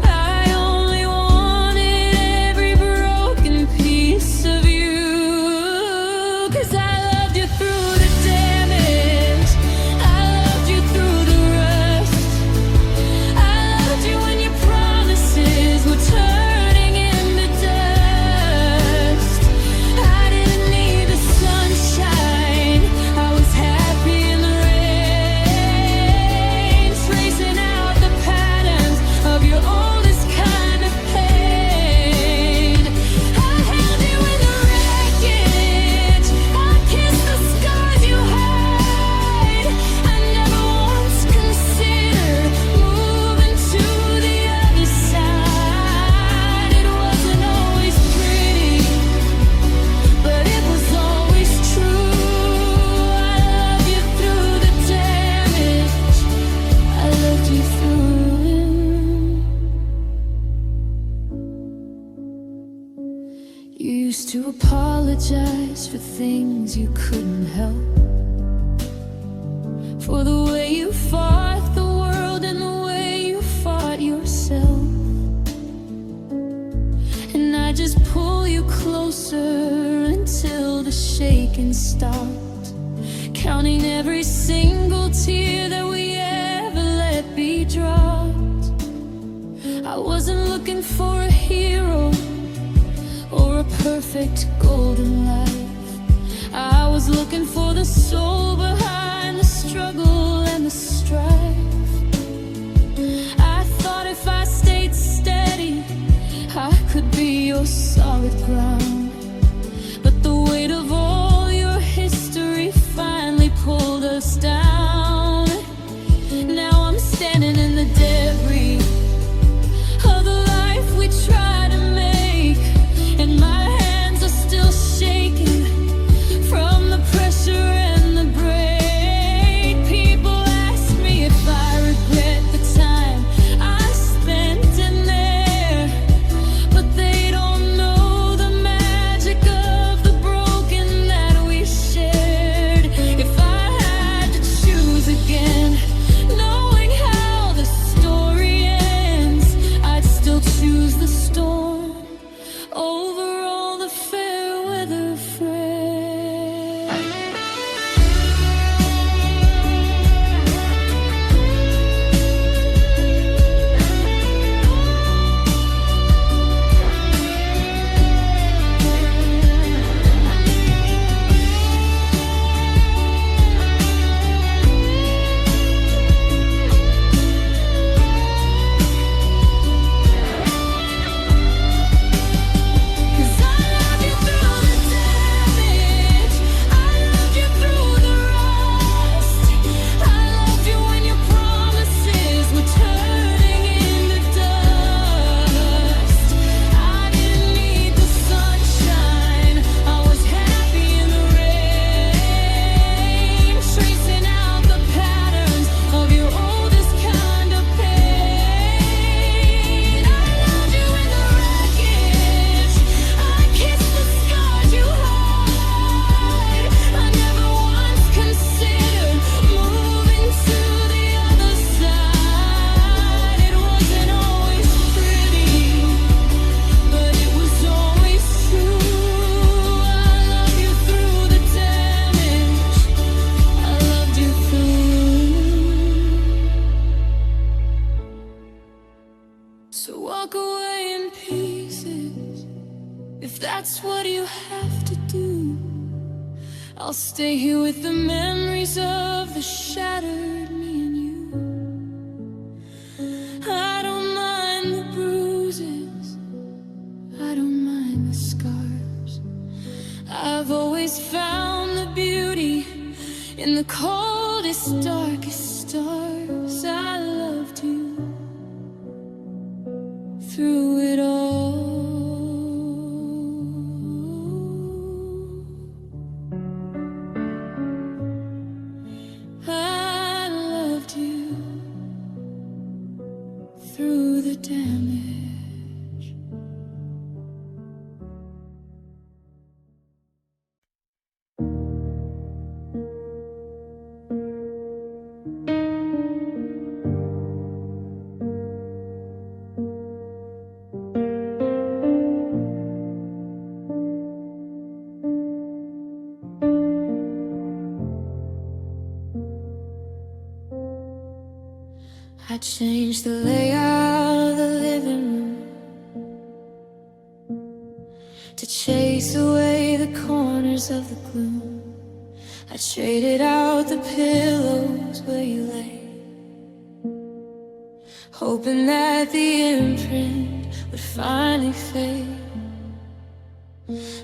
I only wanted every broken piece of you. 'Cause I loved you through the damage, I loved you through the rust, I loved you when your promises were turning into dust. I didn't need the sunshine, I was happy in the rain, tracing out the patterns of your oldest kind of pain. I held you in the wreckage, I kissed the scars you hide. I never once considered moving to the other side. It wasn't always pretty, but it was always true. I loved you through the damage, I loved you through it. You used to apologize for things you couldn't help, for the way you fought the world and the way you fought yourself. And I just pull you closer until the shaking stopped, counting every single tear that we ever let be dropped. I wasn't looking for a hero or a perfect golden life. I was looking for the soul behind the struggle and the strife. I thought if I stayed steady, I could be your solid ground. But the weight of all your history finally pulled us down. Now I'm standing in the debris of the life we tried to make, and my hands are still shaking from the pressure and the break. People ask me if I regret the time I spent in there, but they don't know the man that's what you have to do. I'll stay here with the memories of the shattered me and you. I don't mind the bruises, I don't mind the scars. I've always found the beauty in the coldest, darkest stars. I loved you through it all. I loved you through the damage. I changed the layout of the living room to chase away the corners of the gloom. I traded out the pillows where you lay, hoping that the imprint would finally fade.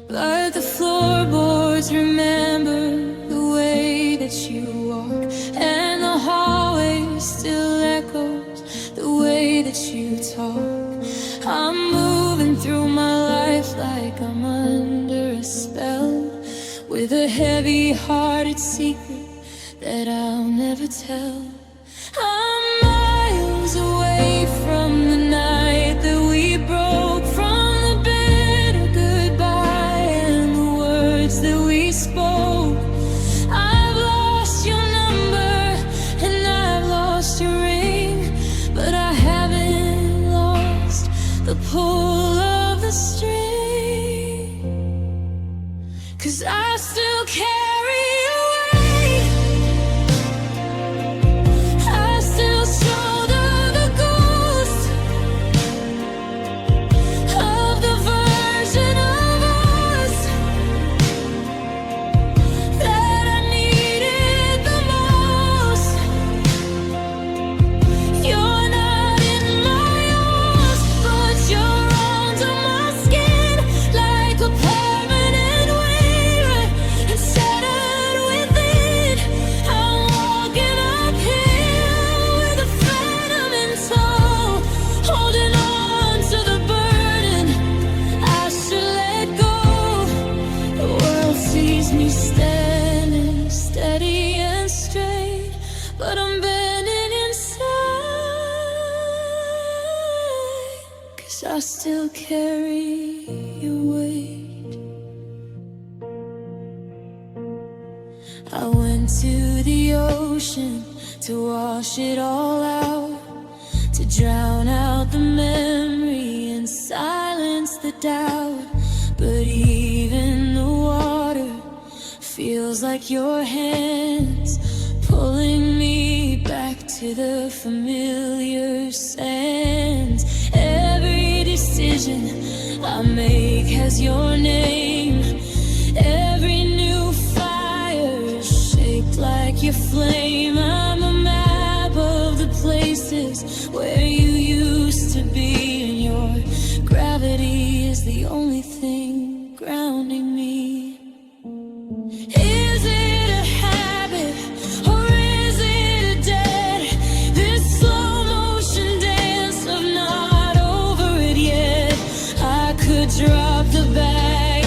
But the floorboards remember the way that you walk, and the hallway still echoes the way that you talk. I'm moving through my life like I'm under a spell, with a heavy-hearted secret that I'll never tell. I'm miles away from the night that we broke, from the bitter goodbye and the words that we spoke. I've lost your number and I've lost your ring, but I haven't lost the pull of the string. 'Cause I still carry your weight, I still shoulder the ghost of the version of us that I needed the most. You're not in my arms, but you're under my skin like a permanent weight, and settled within. I'm walking uphill with a phantom in tow, holding on to the burden I should let go. The world sees me standing steady and straight, but I'm bending inside, 'cause I still carry your weight. I went to the ocean to wash it all out, to drown out the memory and silence the doubt. But even the water feels like your hands pulling me back to the familiar sands. Every decision I make has your name. Every new fire is shaped like your flame. I'm a map of the places where you used to be, and your gravity is the only thing grounding me. Is it a habit or is it a debt? This slow motion dance of not over it yet. I could drop the bag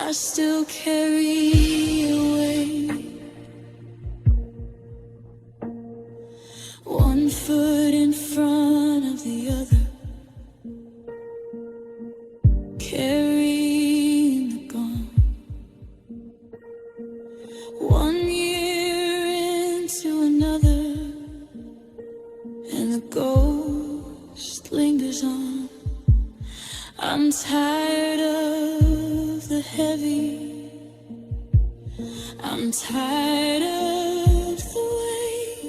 I still carry away. One foot in front of the other, carrying the gun. 1 year into another, and the ghost lingers on. I'm tired of the heavy, I'm tired of the weight,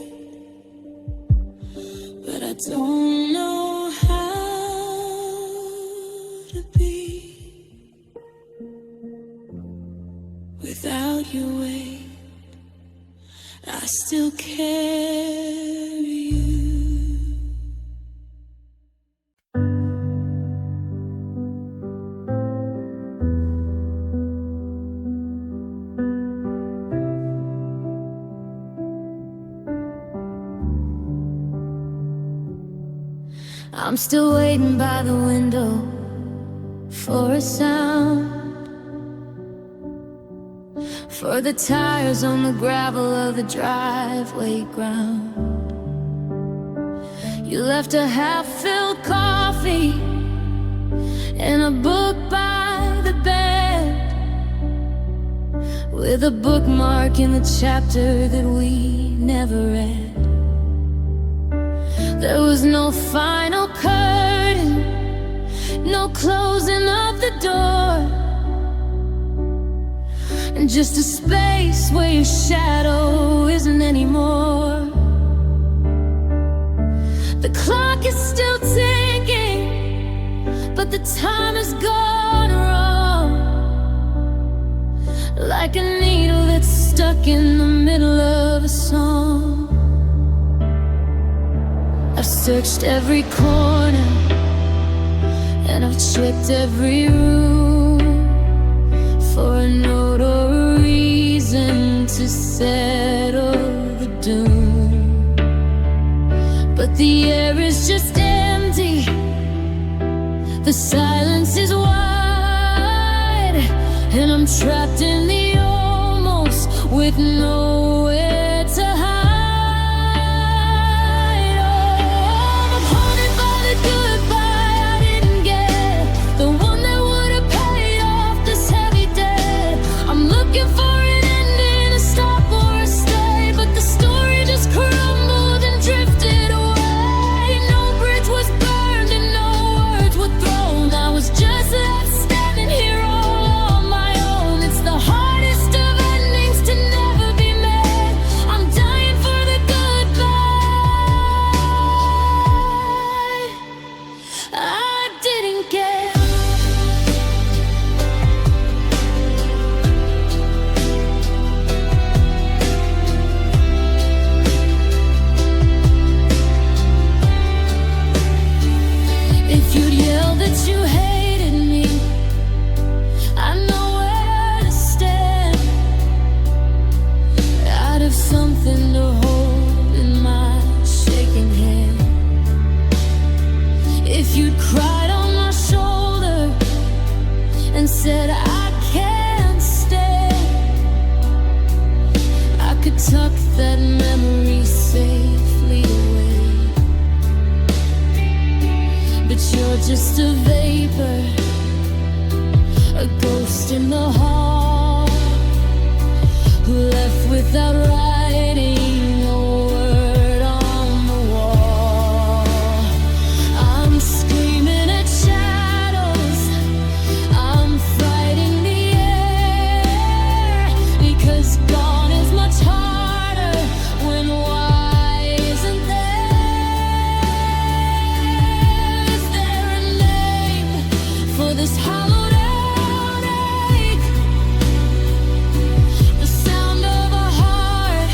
but I don't know how to be without your weight. I still carry you. I'm still waiting by the window for a sound, for the tires on the gravel of the driveway ground. You left a half-filled coffee and a book by the bed, with a bookmark in the chapter that we never read. There was no final curtain, no closing of the door, and just a space where your shadow isn't anymore. The clock is still ticking, but the time has gone wrong, like a needle that's stuck in the middle of a song. I've searched every corner, and I've checked every room for a note or a reason to settle the doom. But the air is just empty, the silence is wide, and I'm trapped in the almost with nowhere to hide. Said I can't stay, I could tuck that memory safely away, but you're just a vapor, a ghost in the hall, who left without writing a word on the wall. I'm screaming at shadows, I'm fighting the air, because gone is much harder when why isn't there? Is there a name for this hollowed out ache? The sound of a heart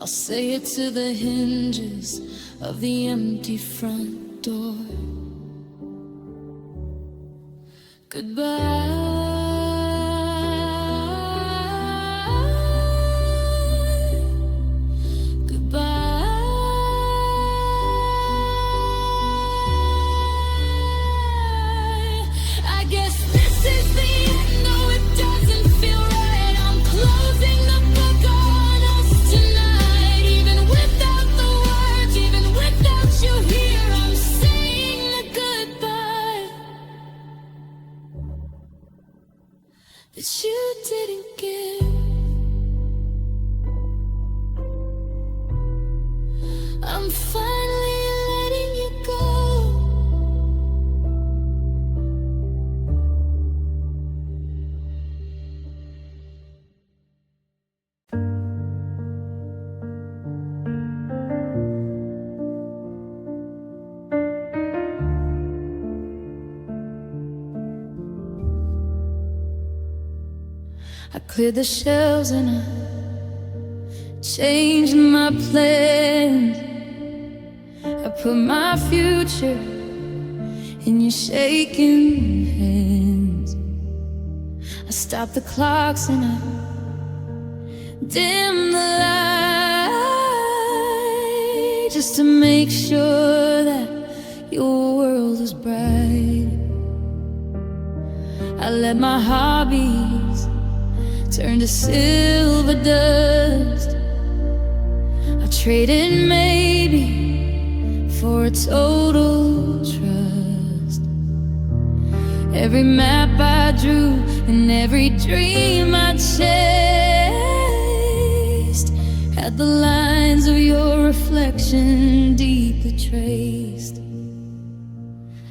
I'll say it to the hinges of the empty front door. Goodbye. That you didn't give. I'm finally letting you go. I cleared the shelves and I changed my plans. I put my future in your shaking hands. I stopped the clocks and I dimmed the light, just to make sure that your world was bright. I let my hobbies turn to silver dust. I traded maybe for a total trust. Every map I drew and every dream I chased had the lines of your reflection deeply traced.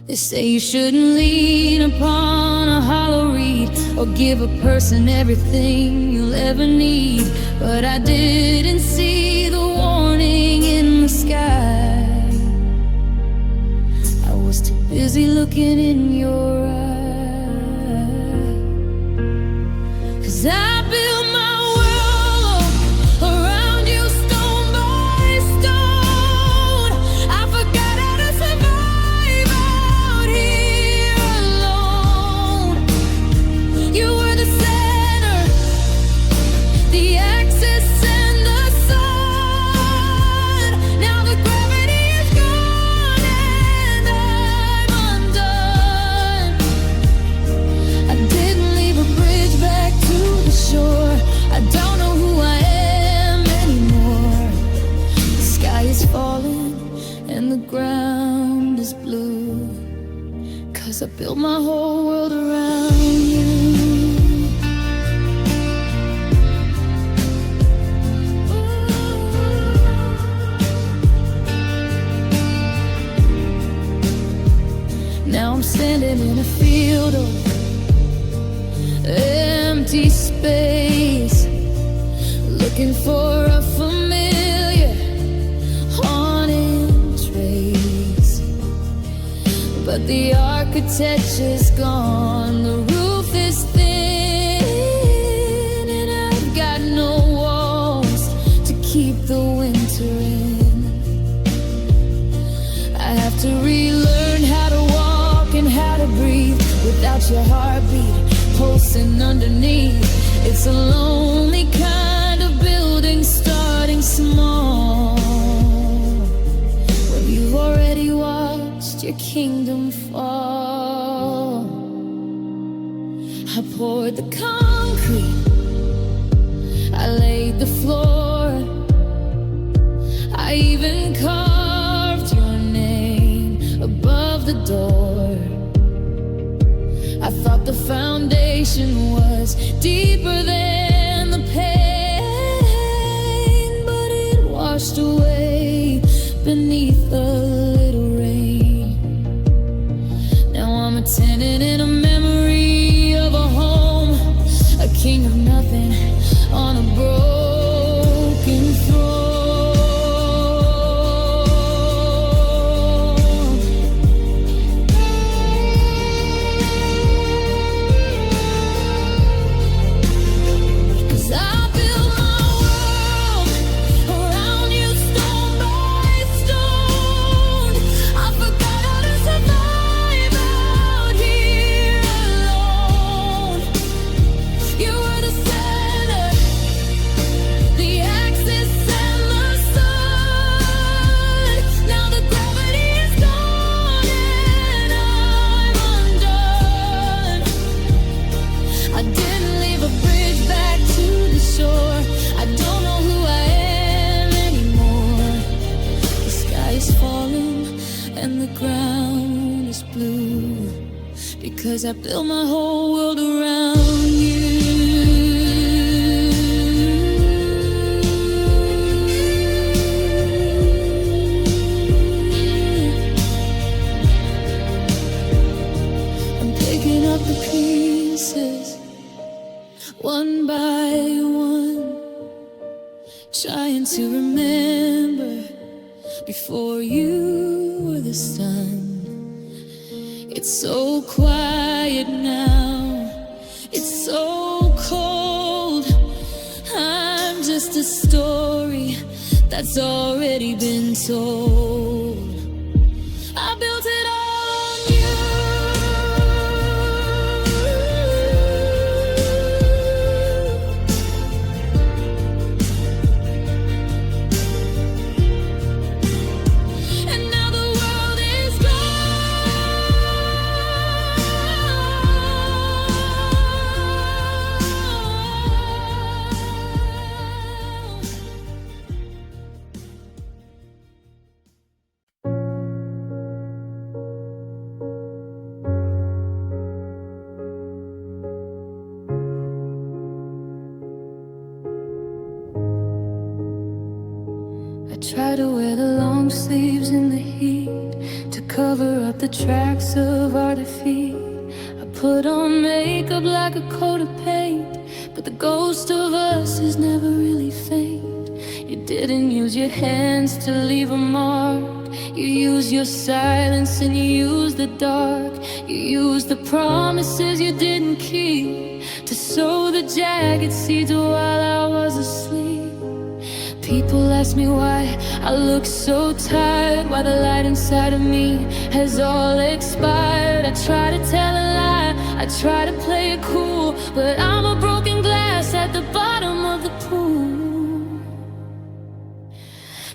They say you shouldn't lean upon a hollow reed or give a person everything you'll ever need. But I didn't see the warning in the sky. I was too busy looking in your eyes. 'Cause I built my world around you, stone by stone. I forgot how to survive out here alone. You were the center, the axis and the sun. Now the gravity is gone and I'm undone. I didn't leave a bridge back to the shore. I don't know who I am anymore. The sky is falling and the ground is blue, 'cause I built my whole world around you. Now I'm standing in a field of empty space, looking for a familiar haunting trace. But the architecture's gone, the roof is thin, and I've got no walls to keep the winter in. I have to relearn how to walk and how to breathe without your heartbeat pulsing underneath. It's a lonely kind of building, starting small, when you've already watched your kingdom fall. I poured the concrete, I laid the floor, I even carved your name above the door. I thought the foundation was deeper than the pain, but it washed away beneath a little rain. Now I'm a tenant in a memory of a home, a king of nothing on a broken throne. I built my world around as I built my whole world around you. I'm picking up the pieces one by one, trying to remember before you were the sun. It's so quiet now, it's so cold. I'm just a story that's already been told. I built it on you. And now the world is try to wear the long sleeves in the heat to cover up the tracks of our defeat. I put on makeup like a coat of paint, but the ghost of us is never really faint. You didn't use your hands to leave a mark. You used your silence and you used the dark. You used the promises you didn't keep to sow the jagged seeds while I was asleep. People ask me why I look so tired, why the light inside of me has all expired. I try to tell a lie, I try to play it cool, but I'm a broken glass at the bottom of the pool.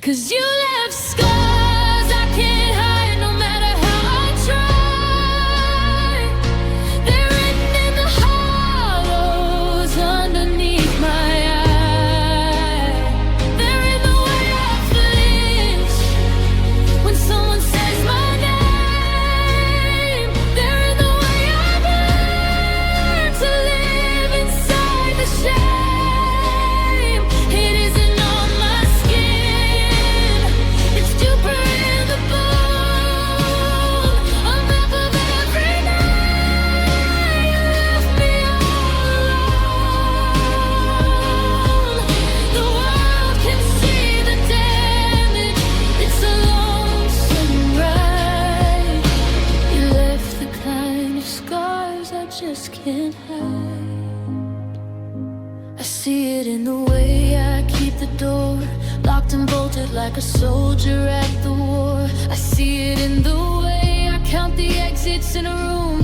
'Cause you left scars I can't hide no matter how I try. They're written in the hollows underneath my eyes. They're in the way I flinch when someone says my name. They're in the way I learn to live inside the shame. It isn't on my skin, it's deeper in the bone. A map of every night you left me all alone. The world can see the damage, it's a lonesome ride. You left the kind of scars I just can't hide. I see it in the way I keep the door locked and bolted like a soldier at the war. I see it in the way I count the exits in a room,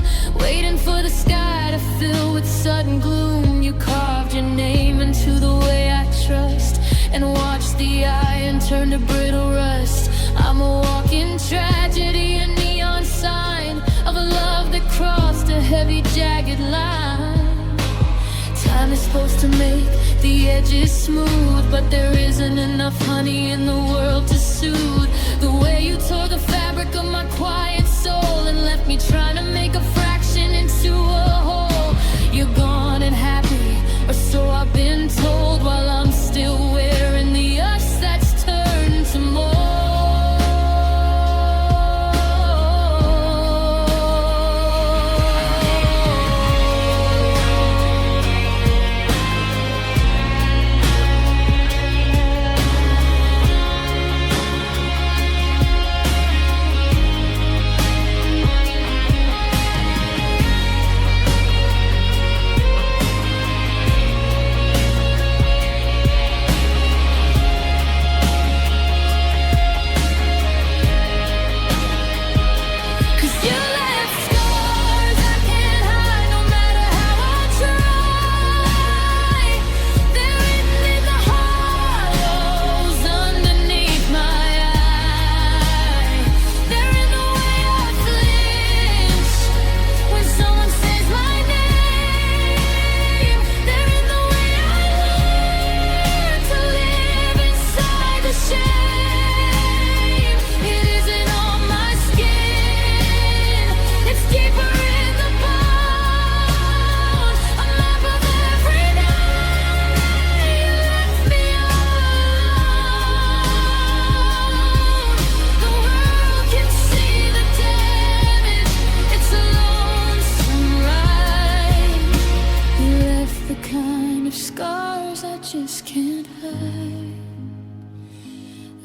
waiting for the sky to fill with sudden gloom. You carved your name into the way I trust and watched the iron turn to brittle rust. I'm a walking tragedy, a neon sign of a love that crossed a heavy jagged line. Time is supposed to make the edges smooth, but there isn't enough honey in the world to soothe the way you tore the fabric of my quiet soul and left me trying to make a fraction into a whole. You're gone and happy, or so I've been told, while I'm still wearing the us that's turned to mold.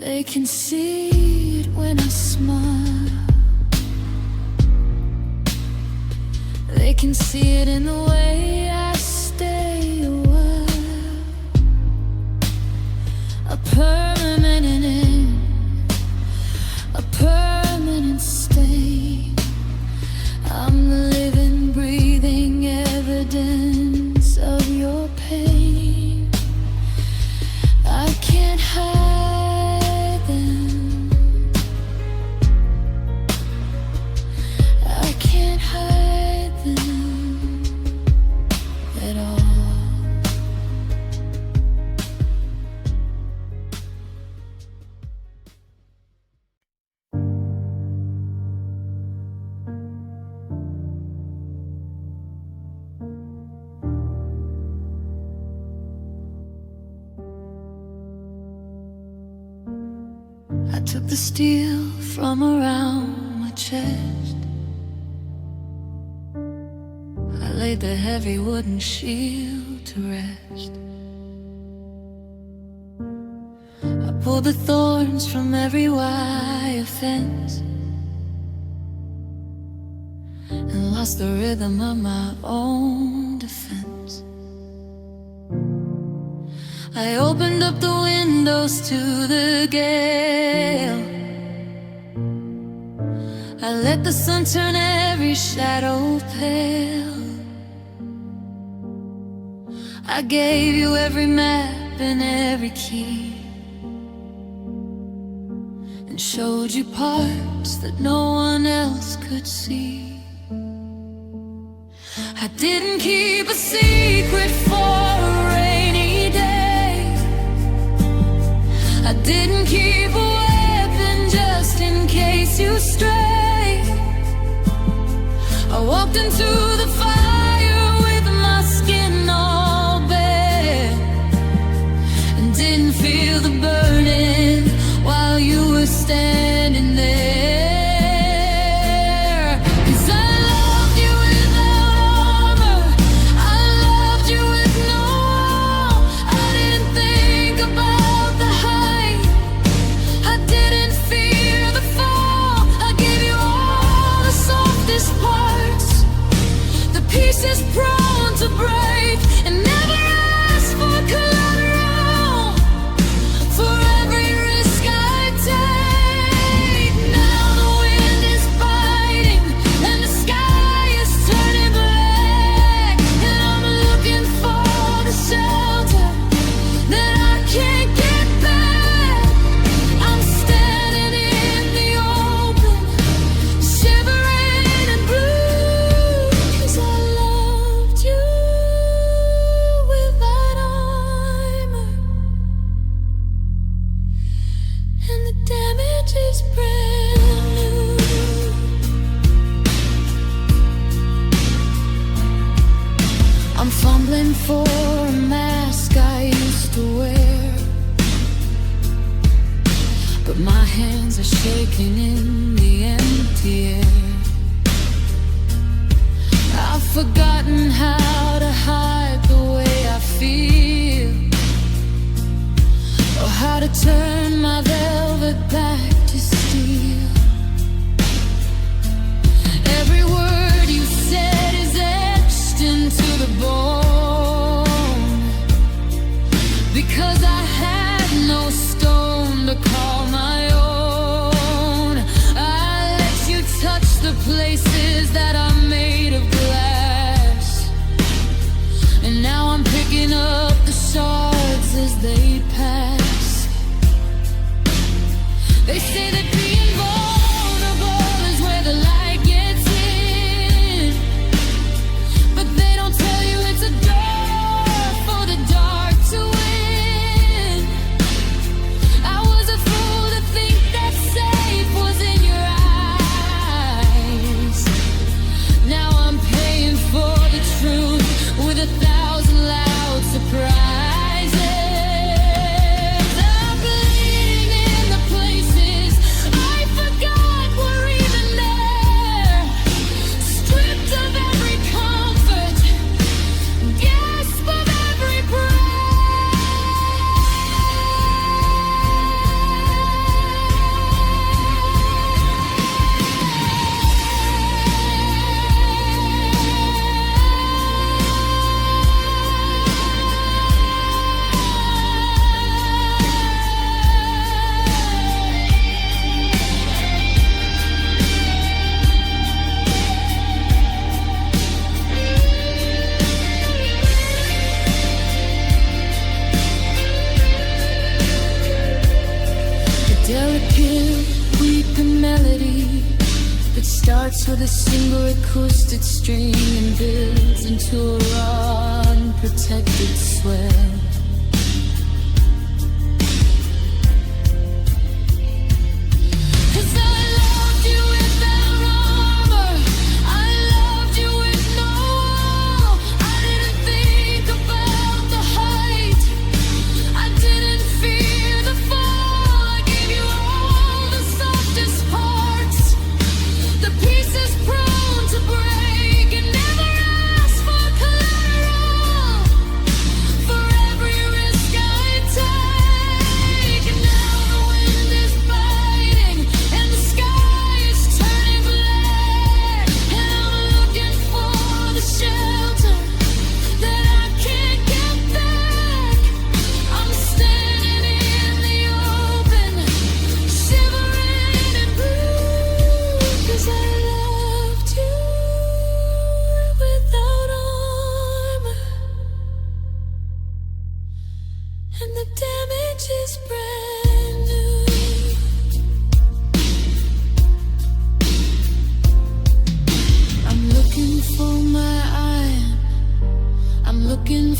They can see it when I smile. They can see it in the way I stay a while. A permanent end, a permanent stain. I'm the living, breathing evidence of your pain. I can't hide them. I can't hide them at all. I took the steel from around my chest. I laid the heavy wooden shield to rest. I pulled the thorns from every wire fence and lost the rhythm of my own defense. I opened up the windows to the gale. I let the sun turn every shadow pale. I gave you every map and every key, and showed you parts that no one else could see. I didn't keep a secret for a rainy day. I didn't keep a weapon just in case you stray. I walked into the fire with my skin all bare, and didn't feel the burning while you were standing there. 'Cause I loved you without armor, I loved you with no wall. I didn't think about the height, I didn't fear the fall. I gave you all the softest parts, the pieces prone to break, and never asked for collateral for every risk I take. Now the wind is biting and the sky is turning black, and I'm looking for the shelter that I can't get back. I'm standing in the open, shivering and blue, 'cause I loved you without armor, and the damage is brand new. I'm fumbling for a mask I used to wear, but my hands are shaking in the empty air. I've forgotten how to hide the way I feel, or how to turn my velvet back to steel. Every word you said is etched into the bone, because I had no stone to call my own. I let you touch the places that are made of glass, and now I'm picking up the shards as they pass. Delicate, weeping melody that starts with a single acoustic string and builds into a raw, unprotected swell.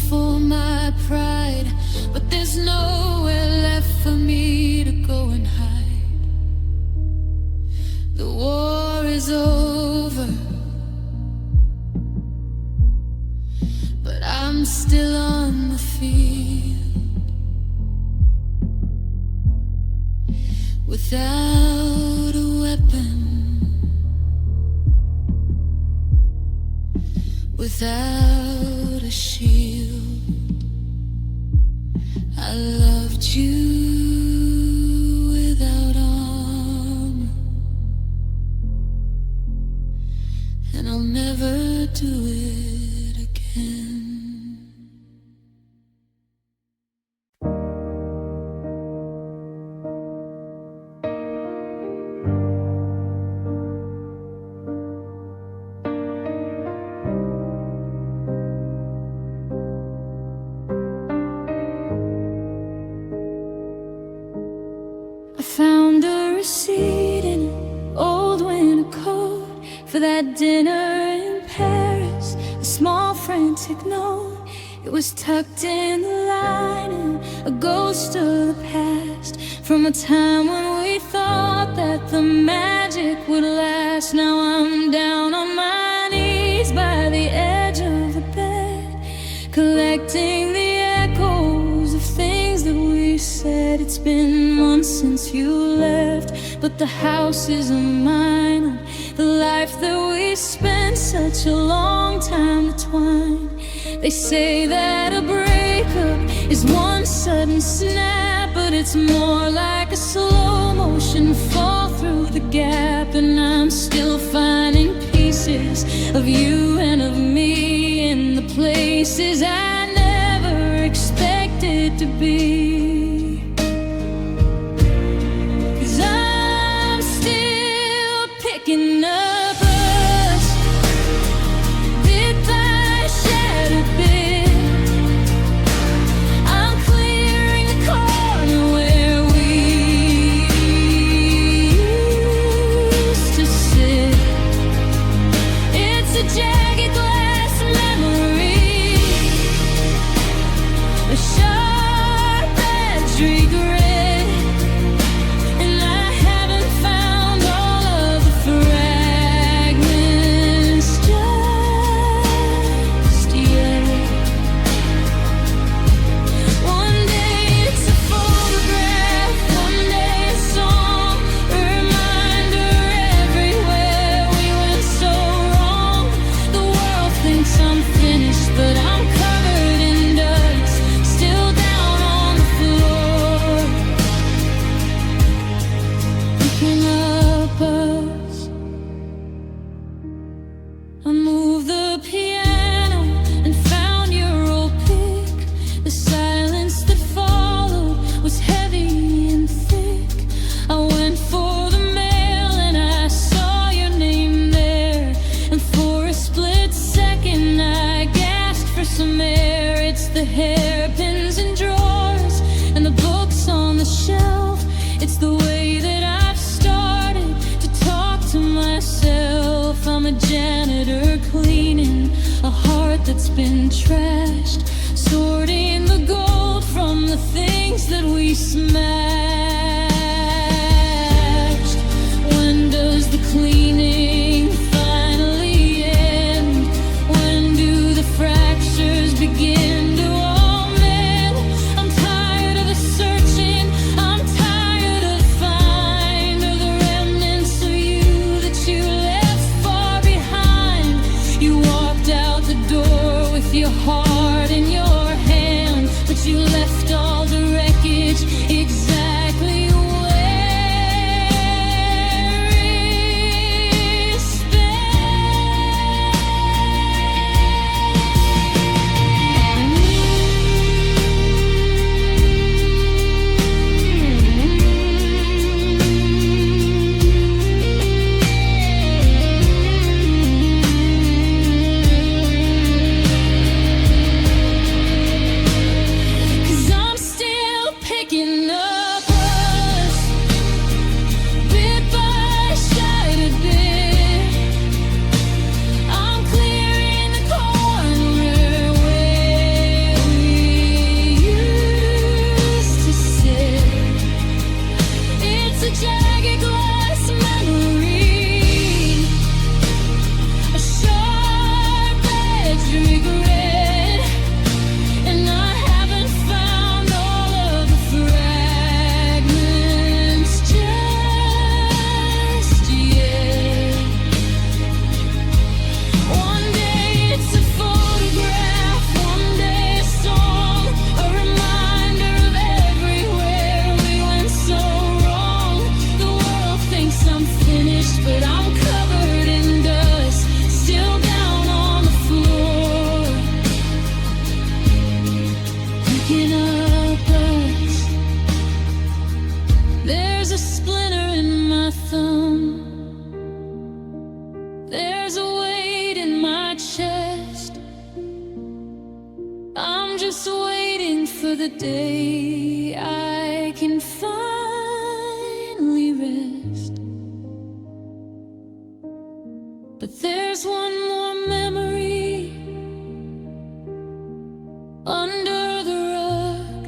For my pride, but there's nowhere left for me to go and hide. The war is over, but I'm still on the field without a weapon, without a shield. I loved you without armor, and I'll never do it again. Found a receipt in an old winter coat for that dinner in Paris, a small frantic note. It was tucked in the lining, a ghost of the past, from a time when we thought that the magic would last. Now I'm down on my knees by the edge of the bed, collecting the echoes of things that we said. It's been months since you left, but the house isn't mine. The life that we spent such a long time entwined. They say that a breakup is one sudden snap, but it's more like a slow motion fall through the gap. And I'm still finding pieces of you and of me in the places I never expected to be. Picking up us bit by shattered bit. I'm clearing the corner where we used to sit. It's a jagged glass memory, a sharp-edged regret. The hairpins and drawers and the books on the shelf. It's the way that's been trashed, sorting the gold from the things that we smashed. When does the cleaning finally end? When do the fractures begin to all mend? I'm tired of the searching, I'm tired of the find of the remnants of you that you left far behind. You walked out the door with your heart in your hand, but you left all the wreckage exactly where it's Cause I'm still picking up us, bit by shattered bit. I'm clearing the corner where we used to sit. It's a jagged glass memory, a sharp edge regret, and I haven't found all of the fragments just yet. One day it's a photograph, one day a song, a reminder of everywhere we went so wrong. The world thinks I'm finished, but I'm covered in dust, still down on the floor, picking up us. There's a splinter in my thumb, there's a weight in my chest. I'm just waiting for the day I can finally rest. But there's one more memory under the rug,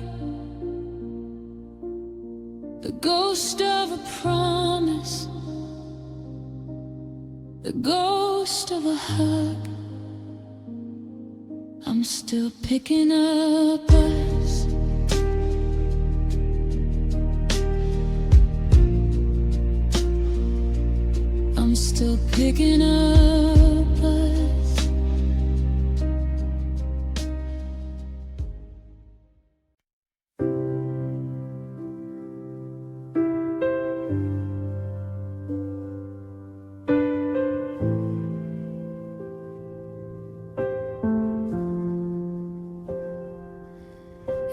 the ghost of a promise, the ghost of a hug. I'm still picking up us. I'm still picking up us.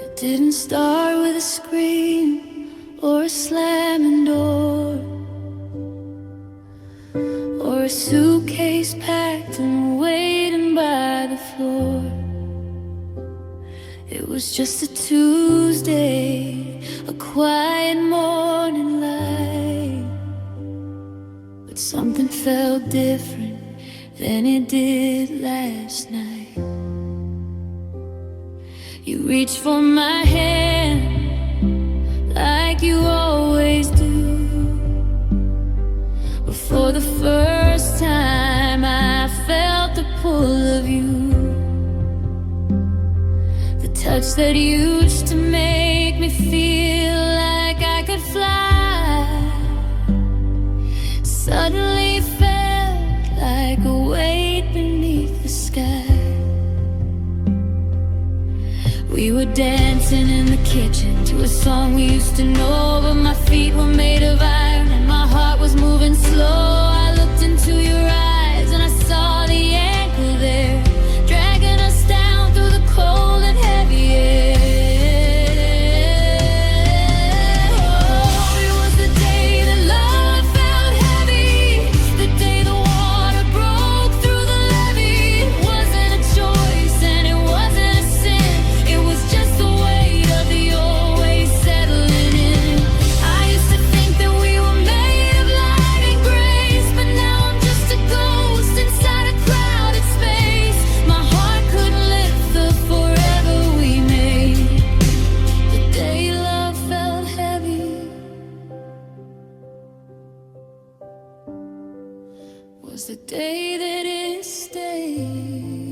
It didn't start with a scream or a slamming door, or a suitcase packed and waiting by the floor. It was just a Tuesday, a quiet morning light, but something felt different than it did last night. You reached for my hand like you always do, but for the first time I felt the pull of you, the touch that used to make me feel like I could fly, suddenly felt like a weight beneath the sky. We were dancing in the kitchen to a song we used to know, but my feet were made of iron and my heart was moving slow. I looked into your eyes and I saw the anchor there, dragging us down through the cold and heavy air. Oh, it was the day that love felt heavy, the day the water broke through the levee. It wasn't a choice and it wasn't a sin, it was just the weight of the old way settling in. I used to think that we were made of light and gray, was the day that it stayed.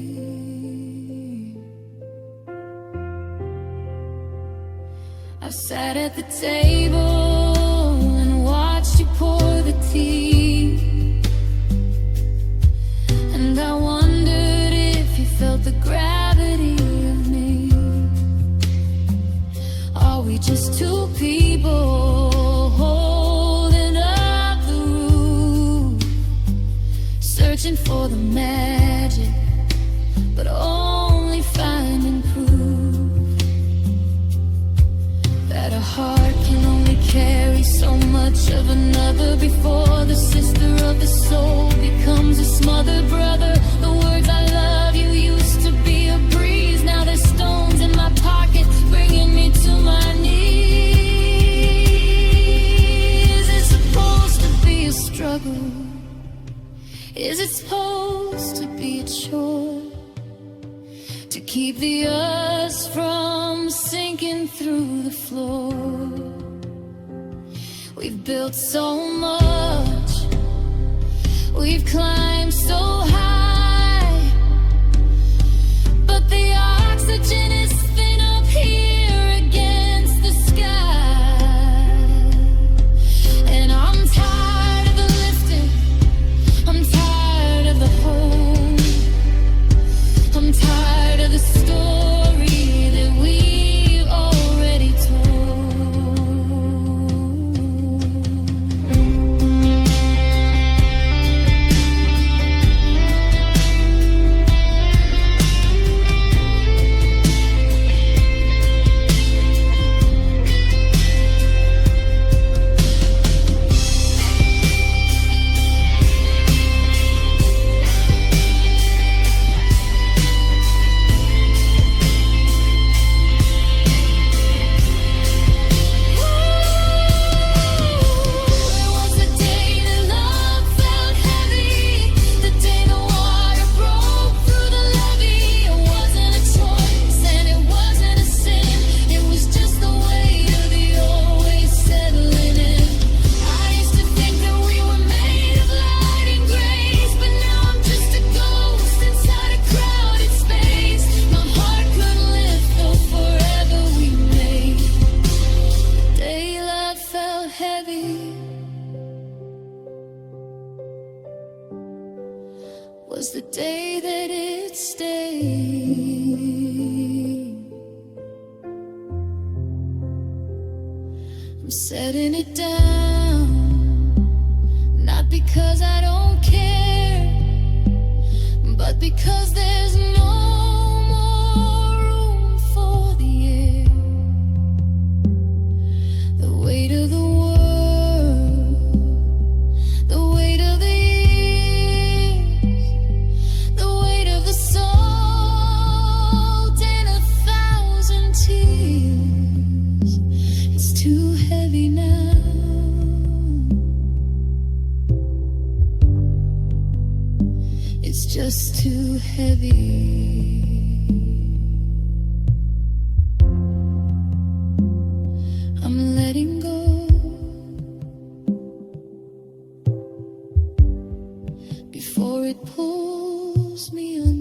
I sat at the table and watched you pour the tea, and I wondered if you felt the gravity of me. Are we just two people holding up the roof, searching for the magic, but only finding proof that a heart can only carry so much of another before the sister of the soul becomes a smothered brother? The words I love you used to be a breeze, now there's stones in my pocket bringing me to my knees. Is it supposed to be a struggle? Is it supposed to be a chore to keep the us from sinking through the floor? We've built so much, we've climbed so high, but the oxygen is thin up here against the sky. And I'm tired of the lifting, I'm tired of the home, I'm tired of the story that we've already told. Was the day that it stayed. I'm setting it down, not because I don't care, but because there's no more room for the air. The weight of the world, the weight of the too heavy now. It's just too heavy. I'm letting go before it pulls me under.